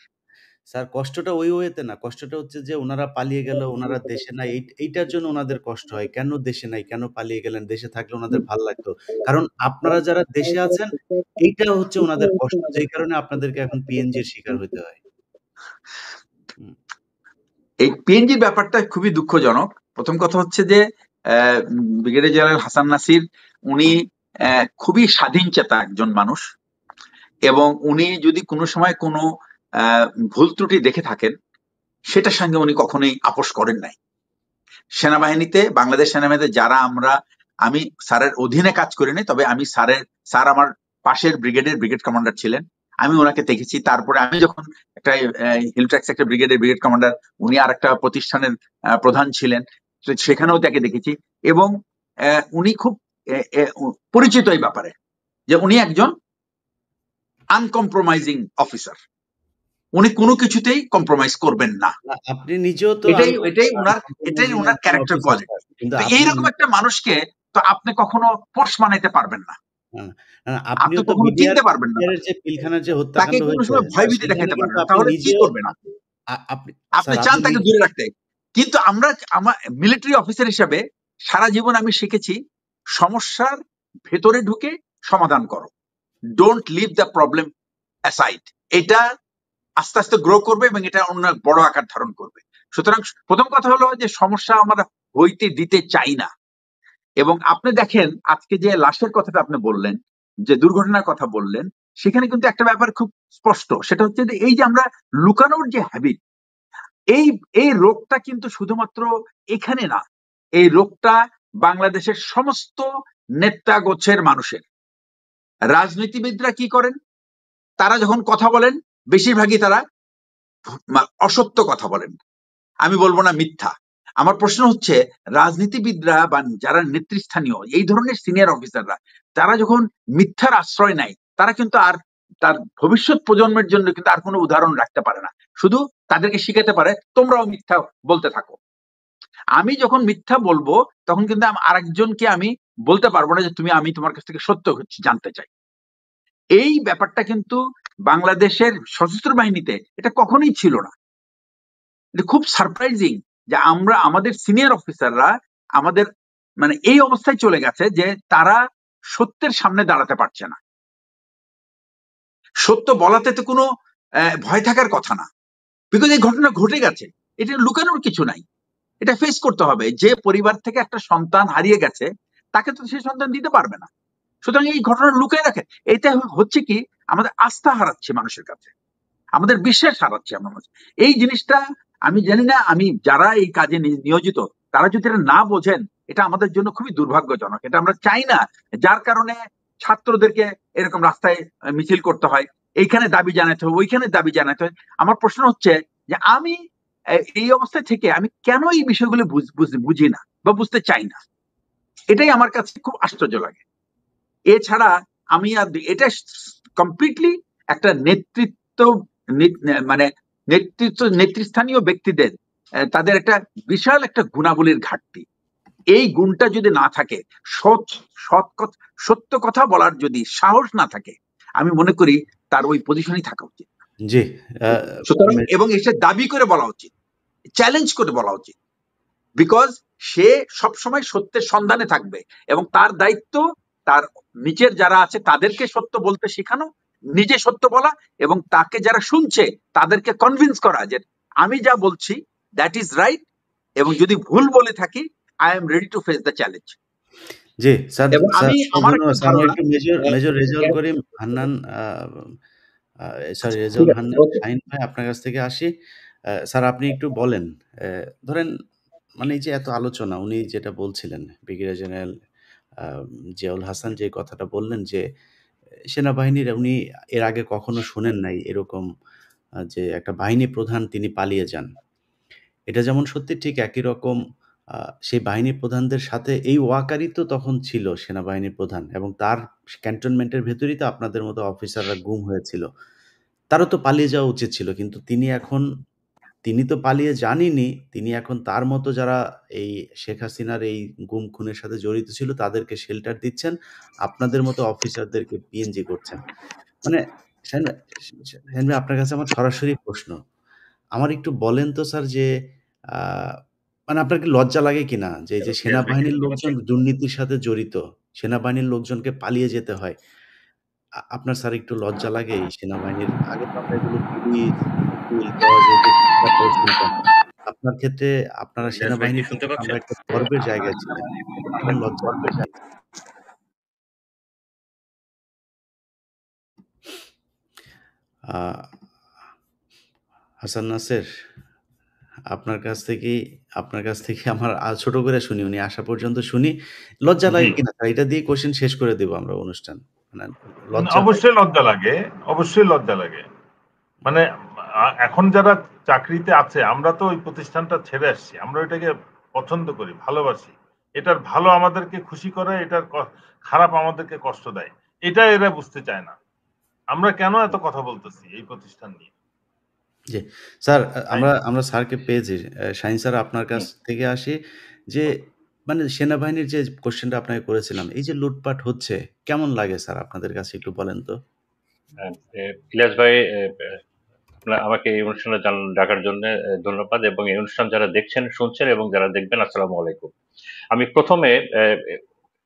স্যার কষ্টটা ওই ওয়েতে না, কষ্টটা হচ্ছে যে ওনারা পালিয়ে গেল, ওনারা দেশে নাই, এইটার জন্য ওনাদের কষ্ট হয়। কেন দেশে নাই, কেন পালিয়ে গেলেন, দেশে থাকলে ওনাদের ভাল লাগতো। কারণ আপনারা যারা দেশে আছেন, এইটা হচ্ছে ওনাদের কষ্ট, যেই কারণে আপনাদেরকে এখন পিএনজির শিকার হইতে হয়। এই পিএনজির ব্যাপারটা খুবই দুঃখজনক। প্রথম কথা হচ্ছে যে ব্রিগেডিয়ার জেনারেল হাসান নাসির উনি খুবই স্বাধীন চেতা একজন মানুষ, এবং উনি যদি কোনো সময় কোনো ভুল ত্রুটি দেখে থাকেন সেটার সঙ্গে উনি কখনোই আপোষ করেন নাই। সেনাবাহিনীতে, বাংলাদেশ সেনাবাহিনীতে যারা আমি স্যারের অধীনে কাজ করিনি, তবে স্যার আমার পাশের ব্রিগেড কমান্ডার ছিলেন, আমি ওনাকে দেখেছি। তারপরে আমি যখন একটা হিলট্র্যাক্স একটা ব্রিগেড কমান্ডার, উনি আর একটা প্রতিষ্ঠানের প্রধান ছিলেন, সেখানেও তাকে দেখেছি, এবং উনি খুব পরিচিত এই ব্যাপারে যে উনি একজন আনকম্প্রোমাইজিং অফিসার, উনি কোনো কিছুতেই কম্প্রোমাইজ করবেন না। আপনি নিজেও তো এটাই ওনার ক্যারেক্টার কোয়ালিটি। তো এইরকম একটা মানুষকে তো আপনি কখনো পোষ মানাইতে পারবেন না, আপনি কখনো চিনতে পারবেন না, তাকে কোনো সময় ভয়ভীতি দেখাতে পারবেন না, তাহলে কি করবেন? আপনি চান তাকে দূরে রাখতে। কিন্তু আমার মিলিটারি অফিসার হিসাবে সারা জীবন আমি শিখেছি, সমস্যার ভেতরে ঢুকে সমাধান করো, don't leave the problem aside. এটা আস্তে আস্তে গ্রো করবে এবং এটা অন্য বড় আকার ধারণ করবে। সুতরাং প্রথম কথা হলো যে সমস্যা আমরা হইতে দিতে চাই না। এবং আপনি দেখেন আজকে যে লাশের কথাটা আপনি বললেন, যে দুর্ঘটনার কথা বললেন, সেখানে কিন্তু একটা ব্যাপার খুব স্পষ্ট, সেটা হচ্ছে যে এই যে আমরা লুকানোর যে হ্যাবিট, এই রোগটা কিন্তু শুধুমাত্র এখানে না, এই রোগটা বাংলাদেশের সমস্ত নেতা গোছের মানুষের। রাজনীতিবিদরা কি করেন, তারা যখন কথা বলেন বেশিরভাগই তারা অসত্য কথা বলেন, আমি বলবো না মিথ্যা। আমার প্রশ্ন হচ্ছে রাজনীতিবিদরা বা যারা নেতৃস্থানীয় এই ধরনের সিনিয়র অফিসাররা, তারা যখন মিথ্যার আশ্রয় নেয়, তারা কিন্তু আর তার ভবিষ্যৎ প্রজন্মের জন্য কিন্তু আর কোনো উদাহরণ রাখতে পারে না, শুধু তাদেরকে শিখাতে পারে তোমরাও মিথ্যা বলতে থাকো। আমি যখন মিথ্যা বলবো তখন কিন্তু আরেকজনকে আমি বলতে পারবো না যে আমি তোমার কাছ থেকে সত্য জানতে চাই। এই ব্যাপারটা কিন্তু বাংলাদেশের সশস্ত্র বাহিনীতে এটা কখনোই ছিল না। এটা খুব সারপ্রাইজিং যে আমাদের সিনিয়র অফিসাররা আমাদের এই অবস্থায় চলে গেছে যে তারা সত্যের সামনে দাঁড়াতে পারছে না। সত্য বলাতে তো কোনো ভয় থাকার কথা না, বিকজ এই ঘটনা ঘটে গেছে, এটা লুকানোর কিছু নাই, এটা ফেস করতে হবে। যে পরিবার থেকে একটা সন্তান হারিয়ে গেছে তাকে তো সেই সন্তান দিতে পারবে না, সুতরাং এই ঘটনা লুকিয়ে রাখে। এটা হচ্ছে কি, আমাদের আস্থা হারাচ্ছে মানুষের কাছে, আমাদের বিশ্বাস হারাচ্ছে আমরা। এই জিনিসটা আমি জানি না, যারা এই কাজে নিয়োজিত তারা যদি এটা না বোঝেন, এটা আমাদের জন্য খুবই দুর্ভাগ্যজনক। এটা আমরা চাই না, যার কারণে ছাত্রদেরকে এরকম রাস্তায় মিছিল করতে হয়, এইখানে দাবি জানাতে হয়, ওইখানে দাবি জানাতে হয়। আমার প্রশ্ন হচ্ছে যে আমি এই অবস্থায় থেকে আমি কেন এই বিষয়গুলো বুঝি না বা বুঝতে চাই না, এটাই আমার কাছে খুব আশ্চর্য লাগে। এছাড়া এটা কমপ্লিটলি একটা নেতৃস্থানীয় ব্যক্তিদের তাদের একটা বিশাল একটা গুণাবলীর ঘাটতি। এই গুণটা যদি না থাকে, সত্য কথা বলার যদি সাহস না থাকে, আমি মনে করি তার ওই পজিশনেই থাকা উচিত। জি, সুতরাং এবং এসে দাবি করে বলা উচিত, চ্যালেঞ্জ করে বলা উচিত, বিকজ সে সবসময় সত্যের সন্ধানে থাকবে এবং তার দায়িত্ব তার নিচের যারা আছে তাদেরকে সত্য বলতে শেখানো, নিজে সত্য বলা, এবং তাকে যারা শুনছে তাদেরকে কনভিন্স করা যে আমি যা বলছি দ্যাট ইজ রাইট, এবং যদি ভুল বলে থাকি I am ready to face the challenge. জি স্যার, মেজর রেজাউল করিম হান্নান, রেজাউল হান্নান শাহিন ভাই, আপনার কাছ থেকে আসি। স্যার আপনি একটু বলেন, ধরেন এই যে এত আলোচনা, উনি যেটা বলছিলেন, ব্রিগেডিয়ার জেনারেল জিয়াউল হাসান যে কথাটা বললেন যে সেনাবাহিনীর উনি এর আগে কখনো শুনেন নাই এরকম যে একটা বাহিনী প্রধান তিনি পালিয়ে যান। এটা যেমন সত্যি, ঠিক একই রকম সেই বাহিনী প্রধানদের সাথে এই ওয়াকারই তো তখন ছিল সেনাবাহিনীর প্রধান, এবং তার ক্যান্টনমেন্টের ভেতরেই তো আপনাদের মতো অফিসাররা গুম হয়েছিল। তারও তো পালিয়ে যাওয়া উচিত ছিল, কিন্তু তিনি তো পালিয়ে যাননি। তিনি এখন তার মতো যারা এই শেখ হাসিনার এই গুম খুনের সাথে জড়িত ছিল তাদেরকে শেল্টার দিচ্ছেন, আপনাদের মতো অফিসারদেরকে পিএনজি করছেন। শাহিন ভাই, শাহিন ভাই, আপনার কাছে আমার সরাসরি প্রশ্ন। আমার একটু বলেন তো স্যার যে আ মানে আপনার কি লজ্জা লাগে কিনা? যে এই যে সেনাবাহিনীর লোকজন দুর্নীতির সাথে জড়িত, সেনাবাহিনীর লোকজনকে পালিয়ে যেতে হয়। আপনার স্যার একটু লজ্জা লাগে এই সেনাবাহিনীর? আগে তো আমরা এগুলো পুলিশ, উকিল, জজ এই যে চিৎকার শুনতাম। আপনার ক্ষেত্রে আপনারা সেনাবাহিনীতে কিন্তু আমরা একটা গর্বের জায়গায় ছিলেন। আপনার লজ্জা লাগে কি? আ হাসান নাসের, আপনার কাছ থেকেই আপনার কাছ থেকে আমার ছোট করে শুনি, উনি আসা পর্যন্ত শুনি। লজ্জা লাগে কিনা স্যার? এটা দিয়ে কোয়েশ্চেন শেষ করে দেব আমরা অনুষ্ঠান। মানে লজ্জা হয় অবশ্যই লজ্জা লাগে, অবশ্যই লজ্জা লাগে। মানে এখন যারা চাকরিতে আছে, আমরা তো ওই প্রতিষ্ঠানটা ছেড়ে আসছি, আমরা ওইটাকে পছন্দ করি, ভালোবাসি। এটার ভালো আমাদেরকে খুশি করে, এটার খারাপ আমাদেরকে কষ্ট দেয়। এটা এরা বুঝতে চায় না। আমরা কেন এত কথা বলতেছি এই প্রতিষ্ঠান নিয়ে? জি। স্যার, আমরা স্যারকে পেয়েছি। শাহীন স্যার, আপনার কাছ থেকে আসি যে মানে সেনাবাহিনীর যে কোয়েশ্চেনটা আপনাকে করেছিলাম, এই যে লুটপাট হচ্ছে কেমন লাগে স্যার আপনাদের কাছে একটু বলেন তো? ইলিয়াস ভাই, আমাকে এই অনুষ্ঠানে ডাকার জন্য ধন্যবাদ, এবং এই অনুষ্ঠান যারা দেখছেন, শুনছেন এবং যারা দেখবেন, আসসালামু আলাইকুম। আমি প্রথমে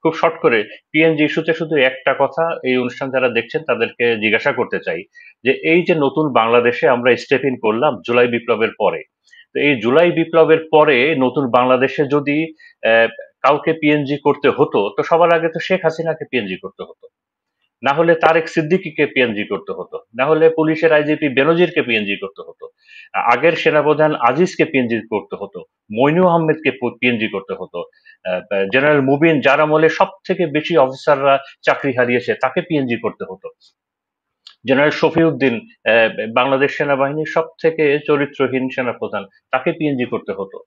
খুব শর্ট করে পিএনজি ইস্যুতে শুধু একটা কথা এই অনুষ্ঠান যারা দেখছেন তাদেরকে জিজ্ঞাসা করতে চাই যে এই যে নতুন বাংলাদেশে আমরা স্টেপ ইন করলাম জুলাই বিপ্লবের পরে, তো এই জুলাই বিপ্লবের পরে নতুন বাংলাদেশে যদি কাউকে পিএনজি করতে হতো, তো সবার আগে তো শেখ হাসিনাকে পিএনজি করতে হতো, না হলে তারেক সিদ্দিকীকে পিএনজি করতে হতো, না হলে পুলিশের আইজিপি বেনজিরকে পিএনজি করতে হতো, আগের সেনাপ্রধান আজিজকে পিএনজি করতে হতো, মইনু আহমেদকে পিএনজি করতে হতো, জেনারেল মুবিন যার আমলে সব থেকে বেশি অফিসাররা চাকরি হারিয়েছে তাকে পিএনজি করতে হতো, জেনারেল শফিউদ্দিন বাংলাদেশ সেনাবাহিনীর সব থেকে চরিত্রহীন সেনাপ্রধান, তাকে পিএনজি করতে হতো,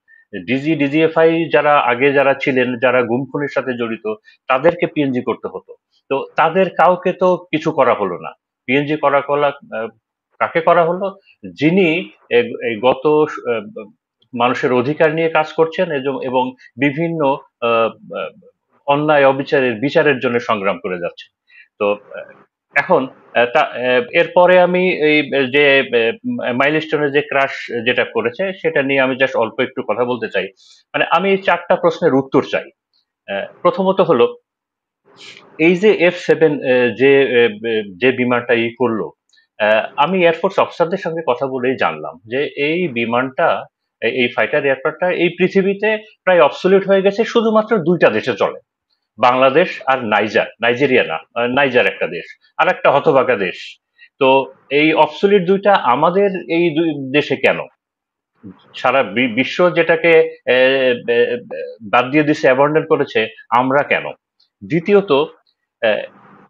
ডিজিএফআই যারা ছিলেন, যারা গুম খুনের সাথে জড়িত, তাদেরকে পিএনজি করতে হতো। তো তাদের কাউকে তো কিছু করা হলো না। পিএনজি কাকে করা হলো? যিনি এই গত আহ, মানুষের অধিকার নিয়ে কাজ করছেন এবং বিভিন্ন আহ, আহ, অন্যায় অবিচারের বিচারের জন্য সংগ্রাম করে যাচ্ছেন। তো এখন এরপরে আমি এই যে মাইলস্টোনের যে ক্রাশ যেটা করেছে সেটা নিয়ে আমি জাস্ট অল্প একটু কথা বলতে চাই। মানে আমি এই 4টা প্রশ্নের উত্তর চাই। প্রথমত হলো, এই যে F7 যে বিমানটা করলো, আমি এয়ারফোর্স অফিসারদের সঙ্গে কথা বলেই জানলাম যে এই বিমানটা, এই ফাইটার এয়ারক্রাফটটা এই পৃথিবীতে প্রায় অবসলিউট হয়ে গেছে, শুধুমাত্র 2টা দেশে চলে, বাংলাদেশ আর নাইজেরিয়া না, নাইজার একটা দেশ, আর একটা হতভাগা দেশ। তো এই অবসলিউট 2টা আমাদের এই দেশে কেন? সারা বিশ্ব যেটাকে বাদ দিয়ে দিছে, অ্যাবন্ডন করেছে, আমরা কেন? দ্বিতীয়ত,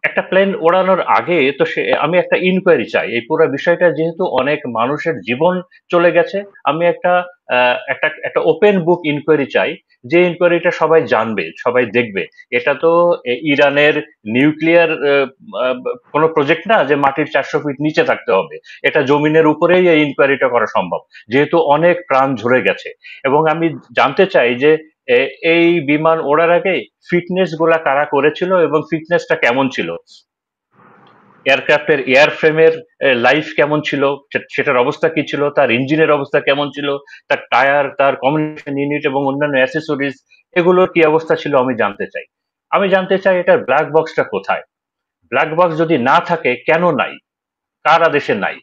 একটা প্লেন ওড়ানোর আগে তো আমি একটা ইনকোয়ারি চাই। এই পুরো বিষয়টা যেহেতু অনেক মানুষের জীবন চলে গেছে, আমি একটা ওপেন বুক ইনকোয়ারি চাই, যে ইনকোয়ারিটা সবাই জানবে, সবাই দেখবে। এটা তো ইরানের নিউক্লিয়ার কোনো প্রজেক্ট না যে মাটির 400 ফিট নিচে থাকতে হবে, এটা জমিনের উপরেই এই ইনকোয়ারিটা করা সম্ভব, যেহেতু অনেক প্রাণ ঝরে গেছে। এবং আমি জানতে চাই যে এই বিমান ওড়ার আগে ফিটনেস গুলা কারা করেছিল এবং ফিটনেসটা কেমন ছিল, এয়ারক্রাফটের এয়ারফ্রেমের লাইফ কেমন ছিল, সেটার অবস্থা কি ছিল, তার ইঞ্জিনের অবস্থা কেমন ছিল, তার টায়ার, তার কমিউনিকেশন ইউনিট এবং অন্যান্য অ্যাসেসরিজ, এগুলোর কি অবস্থা ছিল আমি জানতে চাই। আমি জানতে চাই এটার ব্ল্যাক বক্সটা কোথায়, ব্ল্যাক বক্স যদি না থাকে কেন নাই, কার আদেশে নাই,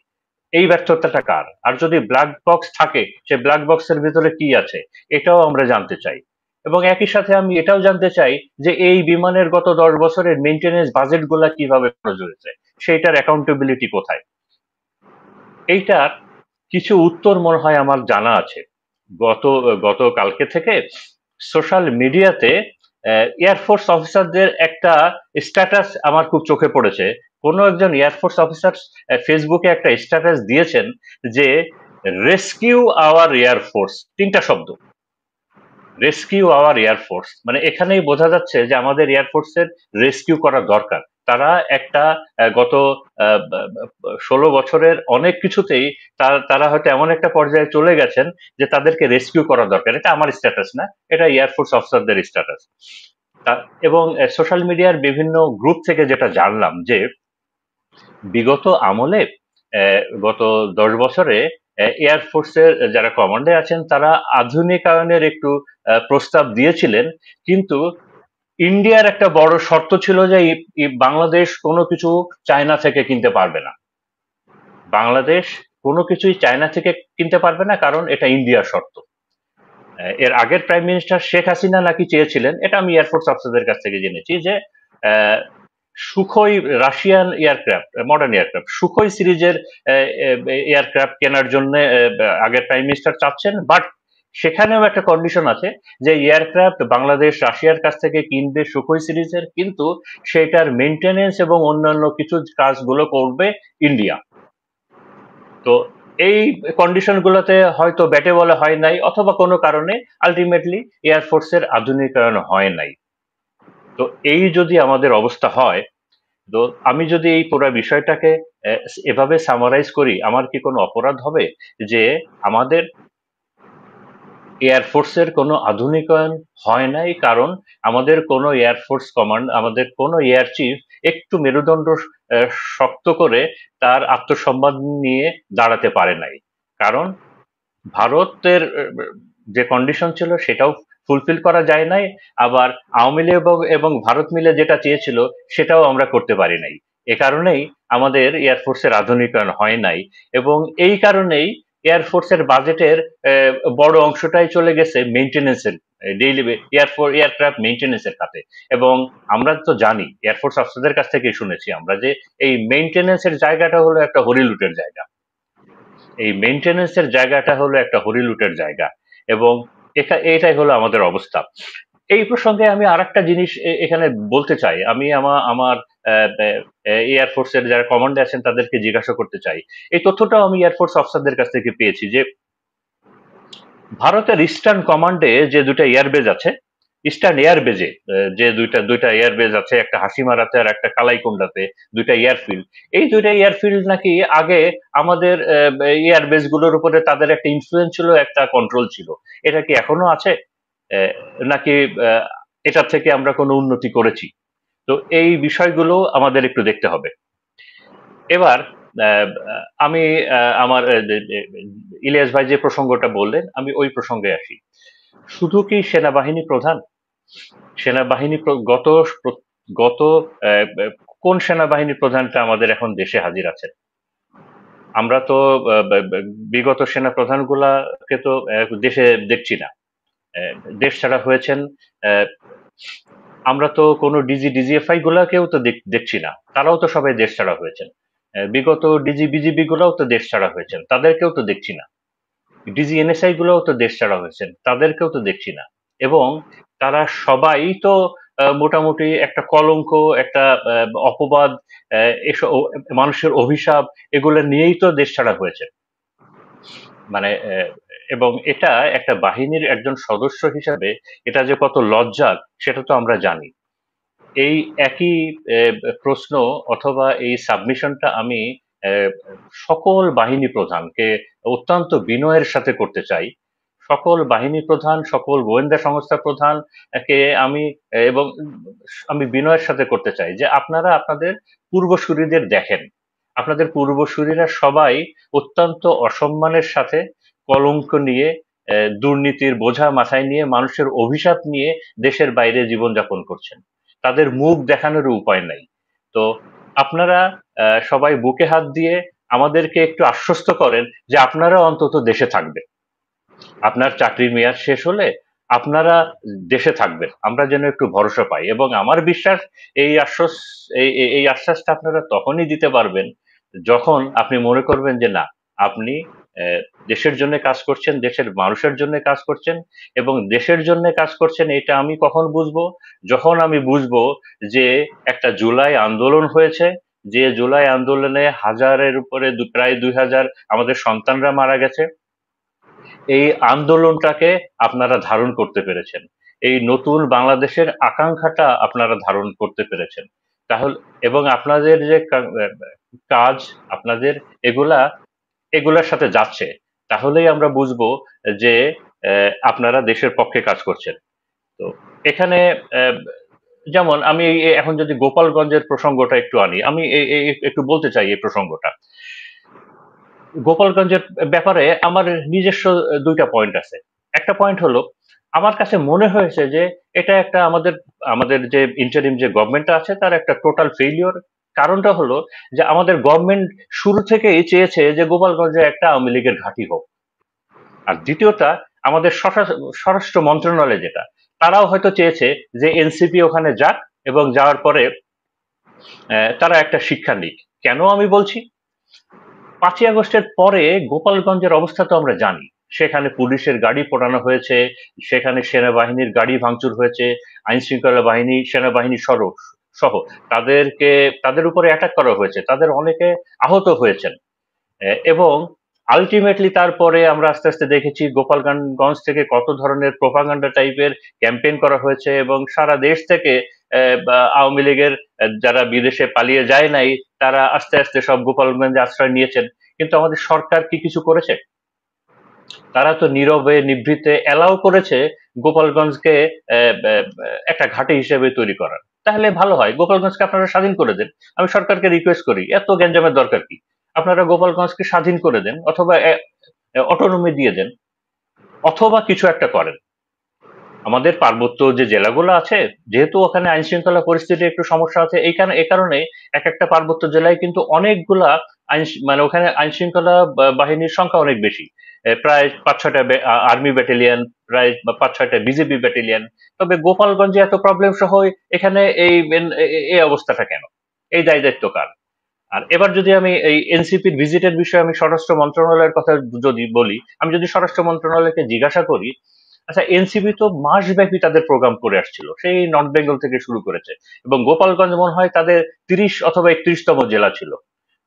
এই ব্যর্থতাটা কার? আর যদি ব্ল্যাক বক্স থাকে, সে ব্ল্যাক বক্সের ভিতরে কি আছে, এটাও আমরা জানতে চাই। এবং একই সাথে আমি এটাও জানতে চাই যে এই বিমানের গত 10 বছরের মেইনটেনেন্স বাজেট গুলা কিভাবে খরচ হয়েছে, সেইটার অ্যাকাউন্টেবিলিটি কোথায়? এইটার কিছু উত্তর মনে হয় আমার জানা আছে। গতকালকে থেকে সোশ্যাল মিডিয়াতে এয়ারফোর্স অফিসারদের একটা স্ট্যাটাস আমার খুব চোখে পড়েছে। কোনো একজন এয়ারফোর্স অফিসার ফেসবুকে একটা স্ট্যাটাস দিয়েছেন যে রেস্কিউ আওয়ার এয়ারফোর্স, 3টা শব্দ, রেস্কিউ আওয়ার এয়ারফোর্স। মানে এখানেই বোঝা যাচ্ছে যে আমাদের এয়ারফোর্সের রেস্কিউ করা দরকার। তারা একটা গত 16 বছরের অনেক কিছুতেই তারা হয়তো এমন একটা পর্যায়ে চলে গেছেন যে তাদেরকে রেস্কিউ করা দরকার। এটা আমার স্ট্যাটাস না, এটা এয়ারফোর্স অফিসারদের স্ট্যাটাস। এবং সোশ্যাল মিডিয়ার বিভিন্ন গ্রুপ থেকে যেটা জানলাম যে বিগত আমলে গত 10 বছরে এয়ারফোর্সের যারা কমান্ডে আছেন তারা আধুনিকায়নের একটু প্রস্তাব দিয়েছিলেন, কিন্তু ইন্ডিয়ার একটা বড় শর্ত ছিল যে বাংলাদেশ কোনো কিছু চায়না থেকে কিনতে পারবে না। বাংলাদেশ কোনো কিছুই চায়না থেকে কিনতে পারবে না, কারণ এটা ইন্ডিয়ার শর্ত। এর আগের প্রাইম মিনিস্টার শেখ হাসিনা নাকি চেয়েছিলেন, এটা আমি এয়ারফোর্স অফিসারদের কাছ থেকে জেনেছি, যে Sukhoi Russian aircraft, modern aircraft, Sukhoi সিরিজের এয়ারক্রাফট কেনার জন্য আগের প্রাইম মিনিস্টার চাচ্ছেন, বাট সেখানেও একটা কন্ডিশন আছে যে এয়ারক্রাফট বাংলাদেশ রাশিয়ার কাছ থেকে কিনবে সুখোই সিরিজের, কিন্তু সেটার মেনটেনেন্স এবং অন্যান্য কিছু কাজগুলো করবে ইন্ডিয়া। তো এই কন্ডিশন গুলোতে হয়তো ব্যাটে বলে হয় নাই, অথবা কোনো কারণে আলটিমেটলি এয়ারফোর্সের আধুনিকায়ন হয় নাই। তো এই যদি আমাদের অবস্থা হয়, তো আমি যদি এই পুরো বিষয়টাকে এভাবে সামারাইজ করি, আমার কি কোনো অপরাধ হবে যে আমাদের এয়ারফোর্সের কোনো আধুনিকায়ন হয় নাই, কারণ আমাদের কোনো এয়ারফোর্স কমান্ড, আমাদের কোনো এয়ার চিফ একটু মেরুদণ্ড শক্ত করে তার আত্মসম্মান নিয়ে দাঁড়াতে পারে নাই, কারণ ভারতের যে কন্ডিশন ছিল সেটাও ফুলফিল করা যায় নাই, আবার আওয়ামী লীগ এবং ভারত মিলে যেটা চেয়েছিল সেটাও আমরা করতে পারি নাই। এ কারণেই আমাদের এয়ারফোর্সের আধুনিকায়ন হয় নাই, এবং এই কারণেই এয়ারফোর্সের বাজেটের বড় অংশটাই চলে গেছে মেইনটেনেন্সের, ডেইলি এয়ারক্রাফট মেইনটেনেন্সের খাতে। এবং আমরা তো জানি, এয়ারফোর্স অফিসারদের কাছ থেকে শুনেছি আমরা, যে এই মেইনটেনেন্সের জায়গাটা হলো একটা হরিলুটের জায়গা। এই মেইনটেনেন্সের জায়গাটা হলো একটা হরিলুটের জায়গা, এবং এটাই হলো আমাদের অবস্থা। এই প্রসঙ্গে আমি আরেকটা জিনিস এখানে বলতে চাই। আমি আমার এয়ারফোর্সের যারা কমান্ডে আছেন তাদেরকে জিজ্ঞাসা করতে চাই, এই তথ্যটাও আমি এয়ারফোর্স অফিসারদের কাছ থেকে পেয়েছি, যে ভারতের ইস্টার্ন কমান্ডে যে দুটা এয়ারবেজ আছে, ইস্টার্ন এয়ারবেজে যে দুইটা এয়ারবেজ আছে, একটা হাসিমারাতে আর একটা কালাইকুন্ডাতে, দুইটা এয়ারফিল্ড, এই দুইটা এয়ারফিল্ড নাকি আগে আমাদের এয়ারবেজ গুলোর উপরে তাদের একটা ইনফ্লুয়েন্স ছিল, একটা কন্ট্রোল ছিল। এটা কি এখনো আছে, নাকি এটার থেকে আমরা কোনো উন্নতি করেছি? তো এই বিষয়গুলো আমাদের একটু দেখতে হবে। এবার আমি আমার ইলিয়াস ভাই যে প্রসঙ্গটা বললেন, আমি ওই প্রসঙ্গে আসি। শুধু কি সেনাবাহিনী প্রধান? সেনাবাহিনী গত কোন সেনাবাহিনী প্রধানটা আমাদের এখন দেশে হাজির আছেন? আমরা তো বিগত সেনা প্রধানগুলাকে তো দেশে দেখছি না, দেশ ছাড়া হয়েছেন। আমরা তো কোনো ডিজিএফআই গুলাকেও তো দেখছি না, তারাও তো সবাই দেশ ছাড়া হয়েছেন। বিগত বিজিবি গুলাও তো দেশ ছাড়া হয়েছেন, তাদেরকেও তো দেখছি না। ডিজিএনএসআই গুলোও তো দেশ ছাড়া হয়েছেন, তাদেরকেও তো দেখছি না। এবং তারা সবাই তো মোটামুটি একটা কলঙ্ক, একটা অপবাদ, এসব মানুষের অভিশাপ, এগুলো নিয়েই তো দেশ ছাড়া হয়েছে। মানে এবং এটা একটা বাহিনীর একজন সদস্য হিসাবে এটা যে কত লজ্জার, সেটা তো আমরা জানি। এই একই প্রশ্ন অথবা এই সাবমিশনটা আমি সকল বাহিনী প্রধানকে অত্যন্ত বিনয়ের সাথে করতে চাই। সকল বাহিনী প্রধান, সকল গোয়েন্দা সংস্থা প্রধান কে আমি বিনয়ের সাথে করতে চাই যে আপনারা আপনাদের পূর্বসূরীদের দেখেন। আপনাদের পূর্বসূরীরা সবাই অত্যন্ত অসম্মানের সাথে কলঙ্ক নিয়ে, দুর্নীতির বোঝা মাথায় নিয়ে, মানুষের অভিশাপ নিয়ে দেশের বাইরে জীবনযাপন করছেন। তাদের মুখ দেখানোর উপায় নাই। তো আপনারা সবাই বুকে হাত দিয়ে আমাদেরকে একটু আশ্বস্ত করেন যে আপনারা অন্তত দেশে থাকবেন। আপনার চাকরির মেয়াদ শেষ হলে আপনারা দেশে থাকবেন, আমরা যেন একটু ভরসা পাই। এবং আমার বিশ্বাস এই আশ্বাসটা আপনারা তখনই দিতে পারবেন যখন আপনি মনে করবেন যে না, আপনি দেশের জন্য কাজ করছেন, দেশের মানুষের জন্য কাজ করছেন। এবং দেশের জন্য কাজ করছেন এটা আমি কখন বুঝবো? যখন আমি বুঝবো যে একটা জুলাই আন্দোলন হয়েছে, যে জুলাই আন্দোলনে হাজারের উপরে প্রায় 2000 আমাদের সন্তানরা মারা গেছে। এই আন্দোলনটাকে আপনারা ধারণ করতে পেরেছেন, এই নতুন বাংলাদেশের আকাঙ্ক্ষাটা আপনারা ধারণ করতে পেরেছেন। তাহলে এবং আপনাদের যে কাজ, আপনাদের এগুলার সাথে যাচ্ছে, তাহলেই আমরা বুঝবো যে আপনারা দেশের পক্ষে কাজ করছেন। তো এখানে যেমন আমি এখন যদি গোপালগঞ্জের প্রসঙ্গটা একটু আনি, আমি একটু বলতে চাই এই প্রসঙ্গটা। গোপালগঞ্জের ব্যাপারে আমার নিজস্ব দুইটা পয়েন্ট আছে। একটা পয়েন্ট হলো, আমার কাছে মনে হয়েছে যে এটা একটা আমাদের আমাদের যে ইন্টারিম যে গভর্নমেন্টটা আছে তার একটা টোটাল ফেইলিওর। কারণটা হলো যে আমাদের গভর্নমেন্ট শুরু থেকেই চেয়েছে যে গোপালগঞ্জে একটা আওয়ামী লীগের ঘাঁটি হোক। আর দ্বিতীয়টা, আমাদের স্বরাষ্ট্র মন্ত্রণালয় যেটা, তারাও হয়তো চেয়েছে যে এনসিপি ওখানে যাক এবং যাওয়ার পরে তারা একটা শিক্ষা নিক। কেন আমি বলছি, 5ই আগস্টের পরে গোপালগঞ্জের অবস্থা তো আমরা জানি। সেখানে পুলিশের গাড়ি পোড়ানো হয়েছে, সেখানে সেনাবাহিনীর গাড়ি ভাঙচুর হয়েছে, আইন শৃঙ্খলা বাহিনী, সেনাবাহিনী সহ তাদের উপরে অ্যাটাক করা হয়েছে, তাদের অনেকে আহত হয়েছেন। এবং আলটিমেটলি তারপরে আমরা আস্তে আস্তে দেখেছি গোপালগঞ্জ থেকে কত ধরনের প্রোপাগান্ডা টাইপের ক্যাম্পেইন করা হয়েছে এবং সারা দেশ থেকে আওয়ামী লীগের যারা বিদেশে পালিয়ে যায় নাই তারা আস্তে আস্তে সব গোপালগঞ্জে আশ্রয় নিয়েছেন। কিন্তু আমাদের সরকার কি কিছু করেছে? তারা তো নীরবে নিভৃতে এলাও করেছে গোপালগঞ্জকে একটা ঘাঁটি হিসেবে তৈরি করার। তাহলে ভালো হয়, গোপালগঞ্জকে আপনারা স্বাধীন করে দেন। আমি সরকারকে রিকোয়েস্ট করি, এত গ্যাঞ্জামের দরকার কি? আপনারা গোপালগঞ্জকে স্বাধীন করে দেন, অথবা অটোনমি দিয়ে দেন, অথবা কিছু একটা করেন। আমাদের পার্বত্য যে জেলাগুলো আছে, যেহেতু ওখানে আইন শৃঙ্খলা পরিস্থিতি একটু সমস্যা আছে, এ কারণে এক একটা পার্বত্য জেলায় কিন্তু অনেকগুলা মানে ওখানে আইন শৃঙ্খলা বাহিনীর সংখ্যা অনেক বেশি, প্রায় 5-6টা আর্মি ব্যাটালিয়ন, প্রায় 5-6টা বিজেপি ব্যাটালিয়ন। তবে গোপালগঞ্জে এত প্রবলেম সহ এখানে এই অবস্থাটা কেন? এই দায়িত্ব কার? আর এবার যদি আমি এই এনসিপির ভিজিটের বিষয়ে আমি স্বরাষ্ট্র মন্ত্রণালয়ের কথা যদি বলি, আমি যদি স্বরাষ্ট্র মন্ত্রণালয়কে জিজ্ঞাসা করি, আচ্ছা এনসিপি তো মাসব্যাপী তাদের প্রোগ্রাম করে আসছিল, সেই নর্থ বেঙ্গল থেকে শুরু করেছে, এবং গোপালগঞ্জ মনে হয় তাদের 30 অথবা 31তম জেলা ছিল।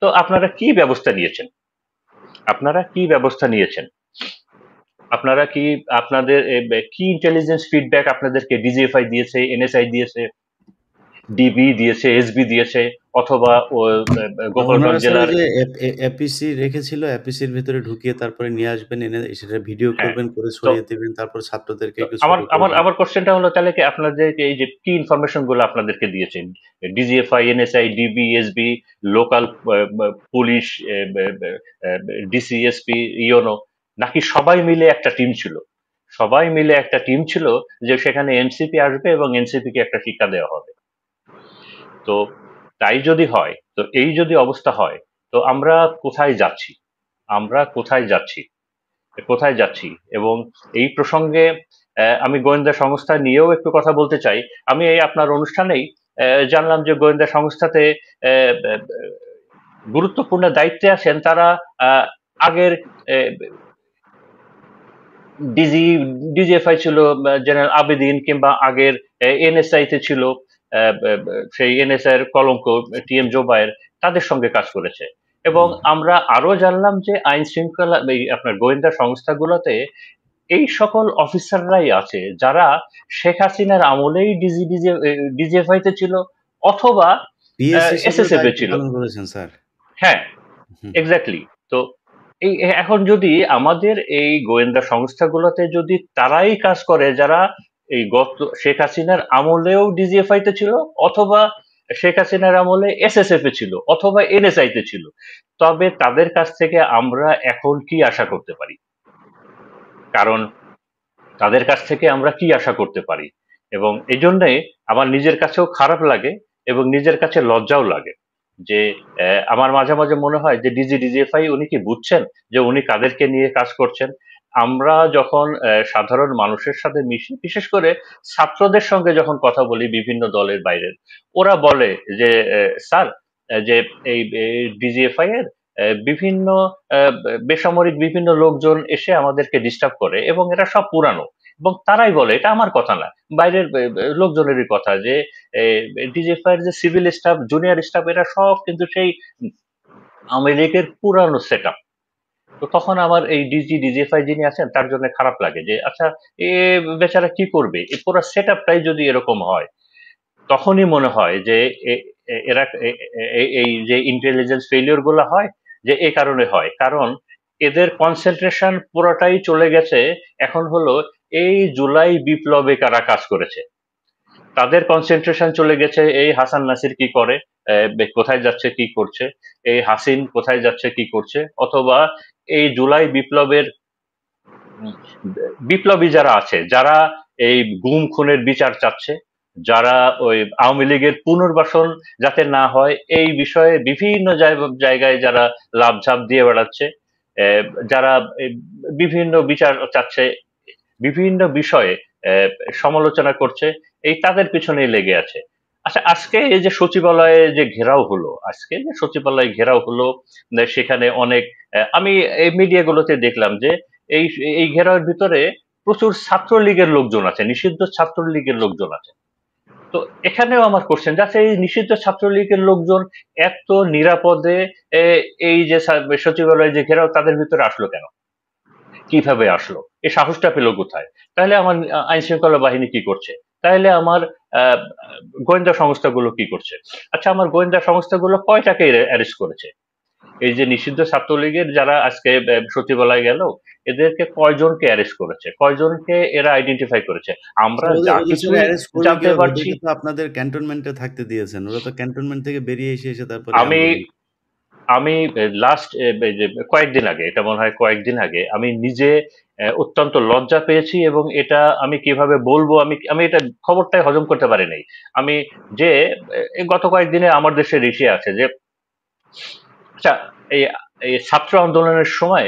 তো আপনারা কি ব্যবস্থা নিয়েছেন? আপনারা কি ব্যবস্থা নিয়েছেন? আপনারা কি আপনাদের কি ইন্টেলিজেন্স ফিডব্যাক আপনাদেরকে ডিজিএফআই দিয়েছে, এনএসআই দিয়েছে, ডিবি দিয়েছে, এসবি দিয়েছে, অথবা গোপালগঞ্জ জেলার যে এপিসি রেখেছিল, এপিসির ভিতরে ঢুকিয়ে তারপরে নিয়ে আসবেন, এনে সেটা ভিডিও করবেন, করে ছড়িয়ে দিবেন, তারপর ছাত্রদেরকে একটু ছোট করবেন। আমার কোশ্চেনটা হলো, তাহলে কি আপনাদের এই যে কি ইনফরমেশন গুলো আপনাদেরকে দিয়েছেন, DGFI, NSI, DB, SB, local police, DC SP, YONO, নাকি সবাই মিলে একটা টিম ছিল? সবাই মিলে একটা টিম ছিল যে সেখানে এনসিপি আসবে এবং এনসিপি কে একটা শিক্ষা দেওয়া হবে। তো তাই যদি হয়, তো এই যদি অবস্থা হয়, তো আমরা কোথায় যাচ্ছি? আমরা কোথায় যাচ্ছি? কোথায় যাচ্ছি? এবং এই প্রসঙ্গে আমি গোয়েন্দা সংস্থা নিয়েও একটু কথা বলতে চাই। আমি এই আপনার অনুষ্ঠানেই জানলাম যে গোয়েন্দা সংস্থাতে গুরুত্বপূর্ণ দায়িত্বে আছেন তারা আগের ডিজিএফআই ছিল জেনারেল আবেদিন, কিংবা আগের এনএসআই তে ছিল সেই এনএসআই এর কলঙ্ক টিএম জোবায়ের, তাদের সঙ্গে কাজ করেছে। এবং আমরা আরো জানলাম যে আইন শৃঙ্খলা আপনার গোয়েন্দা সংস্থাগুলোতে এই সকল অফিসাররাই আছে যারা শেখ হাসিনার আমলেই ডিজিএফআই তে ছিল অথবা এসএসএফ এ ছিল। হ্যাঁ, এক্স্যাক্টলি। তো এই এখন যদি আমাদের এই গোয়েন্দা সংস্থাগুলোতে যদি তারাই কাজ করে যারা এই গত শেখ হাসিনার আমলেও ডিজিএফআই তে ছিল, অথবা শেখ হাসিনার আমলে এসএসএফ এ ছিল, অথবা এনএসআই তে ছিল, তবে তাদের কাছ থেকে আমরা এখন কি আশা করতে পারি? কারণ তাদের কাছ থেকে আমরা কি আশা করতে পারি? এবং এই জন্যে আমার নিজের কাছেও খারাপ লাগে এবং নিজের কাছে লজ্জাও লাগে যে আমার মাঝে মাঝে মনে হয় যে ডিজিএফআই উনি কি বুঝছেন যে উনি কাদেরকে নিয়ে কাজ করছেন? আমরা যখন সাধারণ মানুষের সাথে মিশি, বিশেষ করে ছাত্রদের সঙ্গে যখন কথা বলি বিভিন্ন দলের বাইরের, ওরা বলে যে স্যার, যে এই ডিজিএফআই এর বিভিন্ন বেসামরিক বিভিন্ন লোকজন এসে আমাদেরকে ডিস্টার্ব করে এবং এরা সব পুরানো, এবং তারাই বলে, এটা আমার কথা না, বাইরের লোকজনেরই কথা, যে ডিজিএফআই এর যে সিভিল স্টাফ, জুনিয়র স্টাফ, এরা সব কিন্তু সেই আওয়ামী লীগের পুরানো সেট আপ। তো তখন আমার এই ডিজিএফআই যিনি আছেন তার জন্য খারাপ লাগে যে আচ্ছা, এ বেচারা কি করবে, এই পুরো সেট আপটাই যদি এরকম হয়, তখনই মনে হয় যে এরা এই যে ইন্টেলিজেন্স ফেলিওর গুলো হয় যে এই কারণে হয়, কারণ এদের কনসেন্ট্রেশন পুরোটাই চলে গেছে এখন হলো এই জুলাই বিপ্লবে কারা কাজ করেছে তাদের কনসেন্ট্রেশন চলে গেছে এই হাসান নাসির কি করে, কোথায় যাচ্ছে কি করছে, এই হাসিন কোথায় যাচ্ছে কি করছে, অথবা এই জুলাই বিপ্লবের বিপ্লবী যারা আছে, যারা এই গুম খুনের বিচার চাচ্ছে, যারা ওই আওয়ামী লীগের পুনর্বাসন যাতে না হয় এই বিষয়ে বিভিন্ন জায়গায় যারা লাফঝাপ দিয়ে বেড়াচ্ছে, যারা বিভিন্ন বিচার চাচ্ছে, বিভিন্ন বিষয়ে সমালোচনা করছে, এই তাদের পিছনেই লেগে আছে। আচ্ছা, আজকে এই যে সচিবালয়ে যে ঘেরাও হলো, আজকে যে সচিবালয়ে ঘেরাও হলো, সেখানে অনেক আমি এই মিডিয়াগুলোতে দেখলাম যে এই এই ঘেরাওয়ের ভিতরে প্রচুর ছাত্রলীগের লোকজন আছে, নিষিদ্ধ ছাত্রলীগের লোকজন আছে। তো এখানেও আমার কোশ্চেন যে আচ্ছা, এই নিষিদ্ধ ছাত্রলীগের লোকজন এত নিরাপদে এই যে সচিবালয়ে যে ঘেরাও তাদের ভিতরে আসলো কেন, কিভাবে আসলো, এই সাহসটা পেল কোথায়? তাহলে আমার আইন শৃঙ্খলা বাহিনী কি করছে? তাহলে আমার আহ, গোয়েন্দা সংস্থাগুলো কি করছে? আচ্ছা, আমার গোয়েন্দা সংস্থাগুলো কয়টাকে অ্যারেস্ট করেছে? এই যে নিষিদ্ধ ছাত্রলীগের যারা আজকে সচিবালয় গেল, এদেরকে কয়জনকে অ্যারেস্ট করেছে, কয়জনকে এরা আইডেন্টিফাই করেছে? আমরা স্যার, যা ওদের কিছু সাথে অ্যারেস্ট করবে জানতে কিভাবে? পারছি, ওদেরকে তো আপনাদের ক্যান্টনমেন্টে থাকতে দিয়েছেন, ওরা তো ক্যান্টনমেন্ট থেকে বেরিয়ে এসে তারপরে আমি আন্দোলন। আমি লাস্ট কয়েকদিন আগে, এটা মনে হয় কয়েকদিন আগে, আমি নিজে অত্যন্ত লজ্জা পেয়েছি, এবং এটা আমি কিভাবে বলবো, আমি আমি এটা খবরটাই হজম করতে পারি নাই। আমি যে গত কয়েকদিনে আমার দেশে ঋষি আছে যে, আচ্ছা, এই এই ছাত্র আন্দোলনের সময়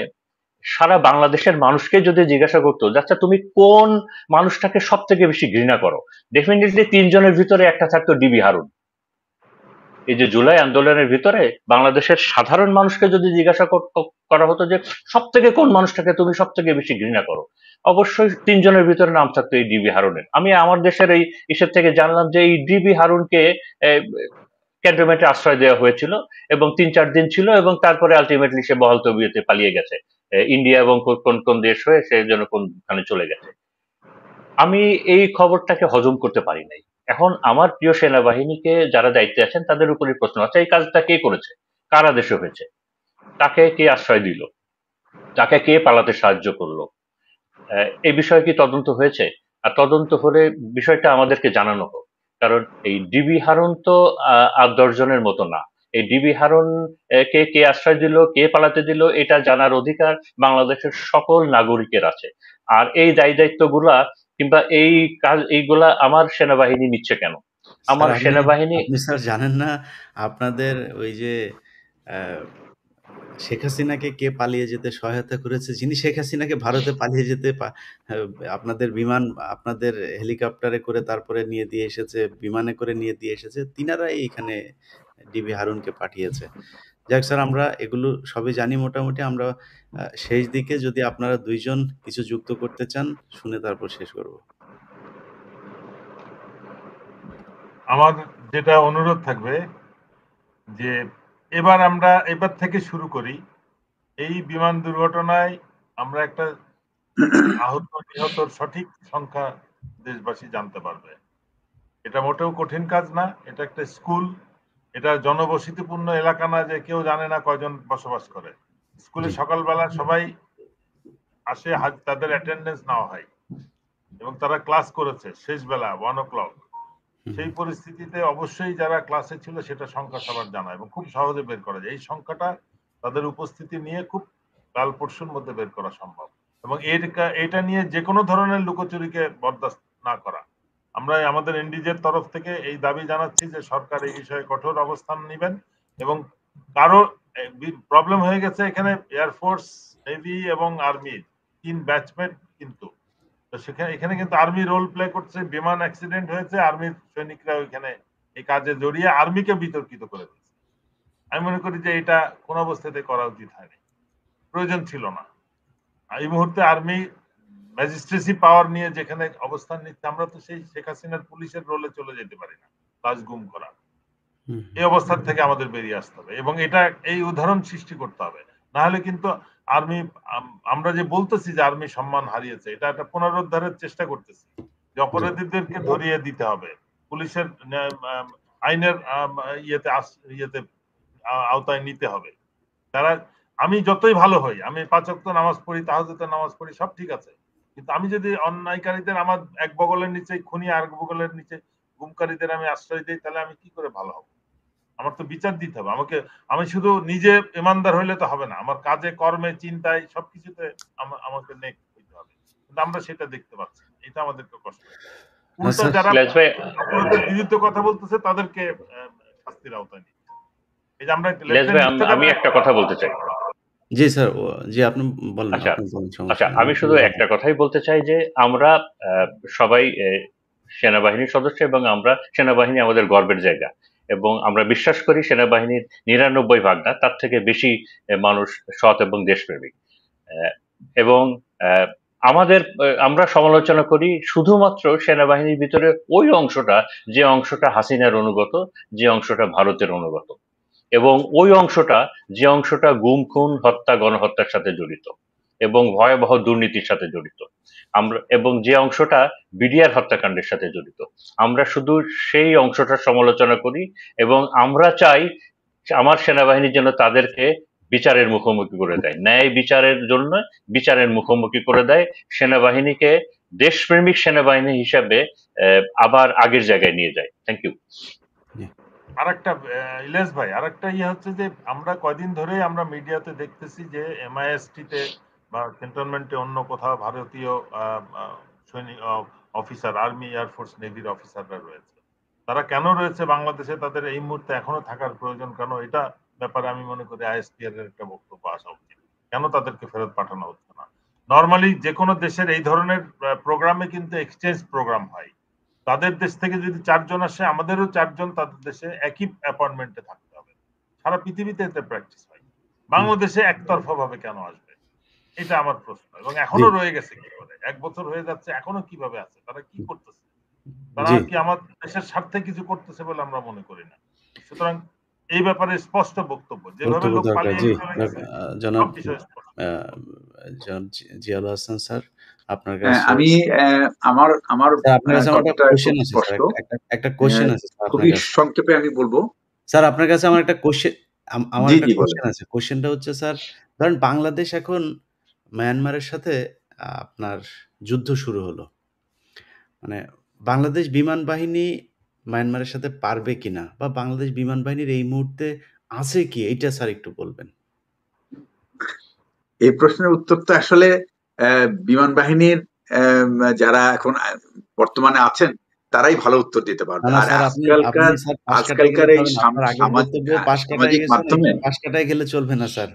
সারা বাংলাদেশের মানুষকে যদি জিজ্ঞাসা করতো যে আচ্ছা তুমি কোন মানুষটাকে সব থেকে বেশি ঘৃণা করো, ডেফিনেটলি তিনজনের ভিতরে একটা থাকতো ডিবি হারুন। এই যে জুলাই আন্দোলনের ভিতরে বাংলাদেশের সাধারণ মানুষকে যদি জিজ্ঞাসা করা হতো যে সব থেকে কোন মানুষটাকে তুমি সব থেকে বেশি ঘৃণা করো, অবশ্যই তিনজনের ভিতরে নাম থাকতো এই ডিবি হারুনের। আমি আমার দেশের এই ইসের থেকে জানলাম যে এই ডিবি হারুনকে ক্যান্টনমেন্টে আশ্রয় দেওয়া হয়েছিল এবং ৩-৪ দিন ছিল, এবং তারপরে আলটিমেটলি সে বহাল তবিয়তে পালিয়ে গেছে ইন্ডিয়া এবং কোন কোন দেশ হয়ে সে যেন কোনখানে চলে গেছে। আমি এই খবরটাকে হজম করতে পারি নাই। এখন আমার প্রিয় সেনাবাহিনীকে যারা দায়িত্বে আছেন তাদের উপরই প্রশ্ন, আচ্ছা এই কাজটা কে করেছে, কার আদেশে হয়েছে, তাকে কে আশ্রয় দিল, তাকে কে পালাতে সাহায্য করলো, এই বিষয়ে কি তদন্ত হয়েছে? আর তদন্ত হলে বিষয়টা আমাদেরকে জানানো হোক। কারণ এই ডিবি হারুন তো ৮-১০ জনের মতো না। এই ডিবি হারুন কে কে আশ্রয় দিল, কে পালাতে দিল, এটা জানার অধিকার বাংলাদেশের সকল নাগরিকের আছে। আর এই দায়িত্বগুলা কিংবা এই কাজ এইগুলা আমার সেনাবাহিনী নিচ্ছে কেন? আমার স্যার, সেনাবাহিনী আপনি স্যার জানেন না আপনাদের ওই যে আহ, শেখ হাসিনাকে কে পালিয়ে যেতে সহায়তা করেছে? যিনি শেখ হাসিনাকে ভারতে পালিয়ে যেতে আহ, আপনাদের বিমান, আপনাদের হেলিকপ্টারে করে তারপরে নিয়ে দিয়ে এসেছে, বিমানে করে নিয়ে দিয়ে এসেছে, তিনারাই এখানে ডিবি হারুনকে পাঠিয়েছে। যাক স্যার, আমরা এগুলো সবই জানি মোটামুটি। আমরা শেষ দিকে যদি আপনারা দুইজন কিছু যুক্ত করতে চান, শুনে তারপর শেষ করব। আমার যেটা অনুরোধ থাকবে যে এবার থেকে শুরু করি। এই বিমান দুর্ঘটনায় আমরা একটা আহত নিহতর সঠিক সংখ্যা দেশবাসী জানতে পারবে। এটা মোটেও কঠিন কাজ না, এটা একটা স্কুল, এটা জনবসতিপূর্ণ এলাকা না যে কেউ জানে না কয়জন বসবাস করে। স্কুলে সকালবেলা সবাই আসে, তাদের অ্যাটেন্ডেন্স নেওয়া হয় এবং তারা ক্লাস করেছে শেষ বেলা 1 o'clock। সেই পরিস্থিতিতে অবশ্যই যারা ক্লাসে ছিল সেটা সংখ্যা সবার জানা এবং খুব সহজে বের করা যায়। এই সংখ্যাটা তাদের উপস্থিতি নিয়ে খুব কাল পরশুর মধ্যে বের করা সম্ভব, এবং এটা নিয়ে যে কোনো ধরনের লুকোচুরিকে বরদাস্ত না করা। আমরা আমাদের এনডিজের তরফ থেকে এই দাবি জানাচ্ছি যে সরকার এই বিষয়ে কঠোর অবস্থান নেবেন, এবং কারো প্রবলেম হয়ে গেছে এখানে এয়ারফোর্স, নেভি এবং আর্মি 3 ব্যাচমেট, কিন্তু তো এখানে কিন্তু আর্মি রোল প্লে করছে। বিমান অ্যাক্সিডেন্ট হয়েছে, আর্মির সৈনিকরা ওইখানে এই কাজে জড়িয়ে আর্মিকে বিতর্কিত করে দিচ্ছে। আমি মনে করি যে এটা কোন অবস্থাতে করা উচিত হয়নি, প্রয়োজন ছিল না। এই মুহূর্তে আর্মি ম্যাজিস্ট্রেসি পাওয়ার নিয়ে যেখানে অবস্থান নিচ্ছে, আমরা তো সেই শেখ হাসিনার পুলিশের রোলে চলে যেতে পারি না, লাশ গুম করা। এই অবস্থান থেকে আমাদের বেরিয়ে আসতে হবে এবং এটা এই উদাহরণ সৃষ্টি করতে হবে। না হলে কিন্তু আর্মি, আমরা যে বলতেছি যে আর্মি সম্মান হারিয়েছে, এটা একটা পুনরুদ্ধারের চেষ্টা করতেছি যে অপরাধীদেরকে ধরিয়ে দিতে হবে, পুলিশের আইনের ইয়েতে আওতায় নিতে হবে। তারা, আমি যতই ভালো হই, আমি 5 ওয়াক্ত নামাজ পড়ি, তাহাজ্জুদের নামাজ পড়ি, সব ঠিক আছে, কিন্তু আমি যদি অন্যায়কারীদের আমার এক বগলের নিচে খুনি আর বগলের নিচে গুমকারীদের আমি আশ্রয় দিই, তাহলে আমি কি করে ভালো হব? আমার তো বিচার দিতে হবে। আমি শুধু নিজে ইমানদার হইলে তো হবে না, আমার কাজে কর্মে চিন্তায় সবকিছুতে আমাকে নেক হইতে হবে। কিন্তু আমরা সেটা দেখতে পাচ্ছি না। এটা আমাদেরকে কষ্ট হচ্ছে। উল্টো যারা ইলিয়াস ভাই, অপরাধের বিরুদ্ধে কথা বলতেছে তাদেরকে শাস্তির আওতায় নিচ্ছে। এই যে আমরা ইলিয়াস ভাই, আমি একটা কথা বলতে চাই। জি স্যার, জি আপনি বলেন, আচ্ছা আপনি বলেন, আচ্ছা, সমস্যা নেই। আমি শুধু একটা কথাই বলতে চাই যে আমরা সবাই সেনাবাহিনীর সদস্য এবং আমরা সেনাবাহিনী আমাদের গর্বের জায়গা, এবং আমরা বিশ্বাস করি সেনাবাহিনীর ৯৯ ভাগ না তার থেকে বেশি মানুষ সৎ এবং দেশপ্রেমিক। এবং আমরা সমালোচনা করি শুধুমাত্র সেনাবাহিনীর ভিতরে ওই অংশটা, যে অংশটা হাসিনার অনুগত, যে অংশটা ভারতের অনুগত, এবং ওই অংশটা, যে অংশটা গুম খুন হত্যা গণহত্যার সাথে জড়িত এবং ভয়াবহ দুর্নীতির সাথে জড়িত, এবং যে অংশটা বিডিআর হত্যাকাণ্ডের সাথে জড়িত, আমরা শুধু সেই অংশটার সমালোচনা করি। এবং আমরা চাই আমার সেনাবাহিনী যেন তাদেরকে বিচারের মুখোমুখি করে দেয়, ন্যায় বিচারের জন্য বিচারের মুখোমুখি করে দেয়, সেনাবাহিনীকে দেশপ্রেমিক সেনাবাহিনী হিসাবে আবার আগের জায়গায় নিয়ে যায়। Thank you. আরেকটা ইলিয়াস ভাই, আরেকটা হচ্ছে যে আমরা কয়দিন ধরে আমরা মিডিয়াতে দেখতেছি যে MIST-তে বা ক্যান্টনমেন্টে অন্য কোথাও ভারতীয় সৈনিক অফিসার, আর্মি, এয়ারফোর্স, নেভির অফিসাররা রয়েছে। তারা কেন রয়েছে বাংলাদেশে, তাদের এই মুহূর্তে এখনো থাকার প্রয়োজন কেন, এটা ব্যাপারে আমি মনে করি ISPR এর একটা বক্তব্য আসা উচিত। কেন তাদেরকে ফেরত পাঠানো হচ্ছে না? নর্মালি যে কোনো দেশের এই ধরনের প্রোগ্রামে কিন্তু এক্সচেঞ্জ প্রোগ্রাম হয়। তাদের দেশ থেকে যদি 4 জন আসে, আমাদেরও 4 জন তাদের দেশে একই অ্যাপয়েন্টমেন্টে থাকতে হবে। সারা পৃথিবীতে এতে প্র্যাকটিস হয়, বাংলাদেশে একতরফা ভাবে কেন আসবে? এটা আমার প্রশ্ন। এবং এখনো রয়ে গেছে কি করে? 1 বছর হয়ে যাচ্ছে, এখনো কিভাবে আছে? তারা কি করতেছে? তারা কি আমাদের দেশের স্বার্থে কিছু করতেছে বলে আমরা মনে করি না। সুতরাং এই ব্যাপারে স্পষ্ট বক্তব্য, যেভাবে লোক পালিয়ে গেছে জনাব সব বিষয়ে স্পষ্ট। জনাব জিয়াউল হাসান স্যার, আপনার কাছে আমি আমার আপনার কাছে আমার একটা কোশ্চেন আছে স্যার, একটা কোশ্চেন আছে স্যার, খুবই সংক্ষেপে আমি বলবো স্যার। আপনার কাছে আমার একটা কোশ্চেন আছে। কোশ্চেনটা হচ্ছে স্যার, ধরেন বাংলাদেশ এখন মায়ানমারের সাথে আপনার যুদ্ধ শুরু হলো, মানে বাংলাদেশ বিমান বাহিনী মায়ানমারের সাথে পারবে কিনা, বা বাংলাদেশ বিমান বাহিনীর এই মুহূর্তে আছে কি, এইটা স্যার একটু বলবেন। এই প্রশ্নের উত্তর তো আসলে বিমান বাহিনীর যারা এখন বর্তমানে আছেন তারাই ভালো উত্তর দিতে পারবে। আর আজকালকার এই সামাজিক মাধ্যমে গেলে চলবে না স্যার,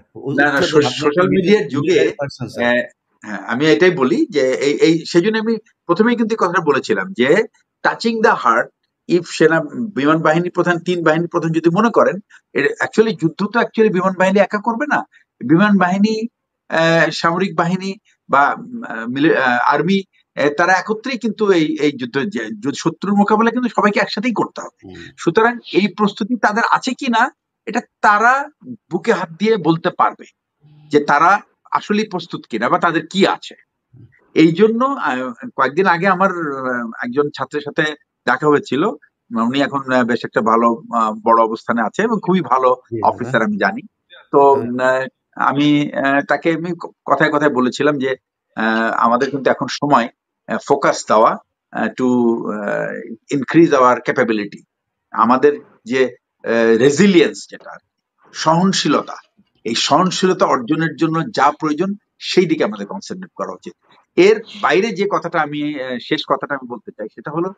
সোশ্যাল মিডিয়ার যুগে আমি এটাই বলি যে এই সেজন্য আমি প্রথমেই কিন্তু কথাটা বলেছিলাম যে টাচিং দ্য হার্ট, ইফ বিমান বাহিনী প্রধান, 3 বাহিনী প্রধান যদি মনে করেন অ্যাকচুয়ালি যুদ্ধ তো অ্যাকচুয়ালি বিমান বাহিনী একা করবে না, বিমান বাহিনী, সামরিক বাহিনী বা আর্মি, তারা একত্রেই কিন্তু এই যুদ্ধ, শত্রুর মোকাবেলা কিন্তু সবাইকে একসাথেই করতে হবে। সুতরাং এই প্রস্তুতি তাদের আছে কিনা এটা তারা বুকে হাত দিয়ে বলতে পারবে যে তারা আসলে প্রস্তুত কিনা বা তাদের কি আছে। এই জন্য কয়েকদিন আগে আমার একজন ছাত্রের সাথে দেখা হয়েছিল, উনি এখন বেশ একটা ভালো বড় অবস্থানে আছে এবং খুবই ভালো অফিসার আমি জানি। তো আমি তাকে কথায় কথায় বলেছিলাম যে আমাদের কিন্তু এখন সময় ফোকাস দেওয়া টু ইনক্রিজ আওয়ার ক্যাপাবিলিটি, আমাদের যে রেজিলিয়েন্স, যেটা সহনশীলতা, এই সহনশীলতা অর্জনের জন্য যা প্রয়োজন সেই দিকে আমাদের কনসেন্ট্রেট করা উচিত। এর বাইরে যে কথাটা আমি শেষ কথাটা আমি বলতে চাই সেটা হলো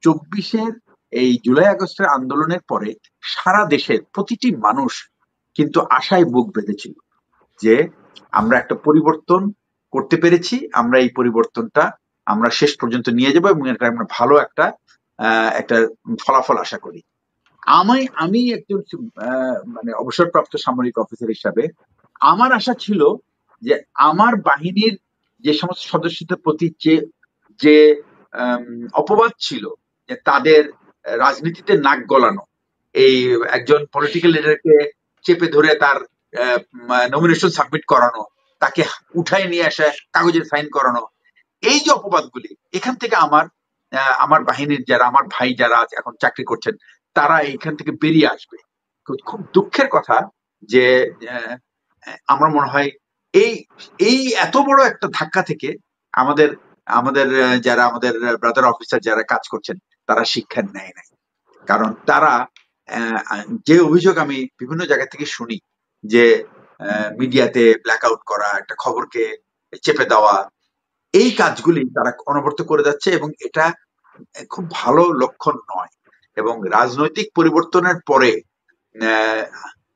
24-এর এই জুলাই আগস্টের আন্দোলনের পরে সারা দেশের প্রতিটি মানুষ কিন্তু আশায় বুক বেঁধেছিল যে আমরা একটা পরিবর্তন করতে পেরেছি, আমরা এই পরিবর্তনটা আমরা শেষ পর্যন্ত নিয়ে যাবো এবং এটা আমরা ভালো একটা ফলাফল আশা করি। আমি একজন মানে অবসরপ্রাপ্ত সামরিক অফিসার হিসাবে আমার আশা ছিল যে আমার বাহিনীর যে সমস্ত সদস্যদের প্রতি যে অপবাদ ছিল যে তাদের রাজনীতিতে নাক গলানো, এই একজন পলিটিক্যাল লিডারকে চেপে ধরে তার নমিনেশন সাবমিট করানো, তাকে উঠায় নিয়ে আসা কাগজে সাইন করানো, এই যে অপবাদগুলি, এখান থেকে আমার বাহিনীর যারা আমার ভাই যারা এখন চাকরি করছেন তারা এখান থেকে বেরিয়ে আসবে। খুব দুঃখের কথা যে আমার মনে হয় এই এত বড় একটা ধাক্কা থেকে আমাদের যারা আমাদের ব্রাদার অফিসার যারা কাজ করছেন তারা শিক্ষা নেয় নাই। কারণ তারা যে অভিযোগ আমি বিভিন্ন জায়গা থেকে শুনি যে মিডিয়াতে ব্ল্যাকআউট করা, একটা খবরকে চেপে দেওয়া, এই কাজগুলি তারা অনবরত করে যাচ্ছে এবং এটা খুব ভালো লক্ষণ নয়। এবং রাজনৈতিক পরিবর্তনের পরে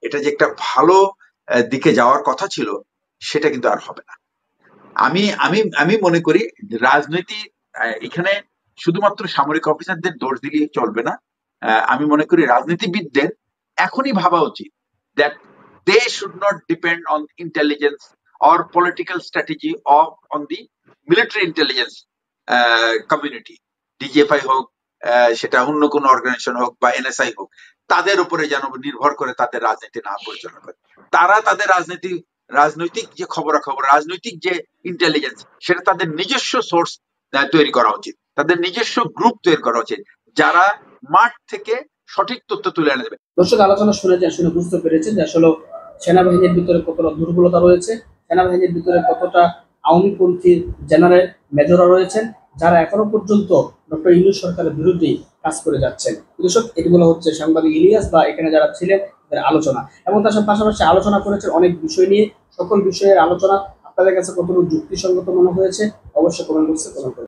এটা যে একটা ভালো দিকে যাওয়ার কথা ছিল সেটা কিন্তু আর হবে না। আমি আমি আমি মনে করি রাজনীতি এখানে শুধুমাত্র সামরিক অফিসারদের দোষ দিলেই চলবে না। আমি মনে করি রাজনীতিবিদদের এখনই ভাবা উচিত that they should not depend on intelligence or political strategy or on the military intelligence community, DGFI হোক, সেটা অন্য কোনো অর্গানাইজেশন হোক বা NSI হোক, তাদের উপরে যেন নির্ভর করে তাদের রাজনীতি না পরিচালনা করে। তারা তাদের রাজনৈতিক যে খবরাখবর, রাজনৈতিক যে ইন্টেলিজেন্স, সেটা তাদের নিজস্ব সোর্স তৈরি করা উচিত, তাদের নিজস্ব গ্রুপ তৈরি করা উচিত যারা মাঠ থেকে সঠিক তথ্য তুলে এনে দেবে। দর্শক, আলোচনা শুনে বুঝতে পেরেছেন যে আসলে সেনাবাহিনীর ভিতরে কতটা দুর্বলতা রয়েছে, সেনাবাহিনীর ভিতরে কতটা আওয়ামীপন্থী জেনারেল মেজররা রয়েছেন যারা এখনো পর্যন্ত ডক্টর ইউনূস সরকারের বিরুদ্ধে কাজ করে যাচ্ছেন। দর্শক, এগুলো হচ্ছে সাংবাদিক ইলিয়াস বা এখানে যারা ছিলেন তাদের আলোচনা, এবং তার পাশাপাশি আলোচনা করেছেন অনেক বিষয় নিয়ে। সকল বিষয়ের আলোচনা আপনাদের কাছে কতটুকু যুক্তিসঙ্গত মনে হয়েছে অবশ্যই কমেন্ট বক্সে কমেন্ট করুন।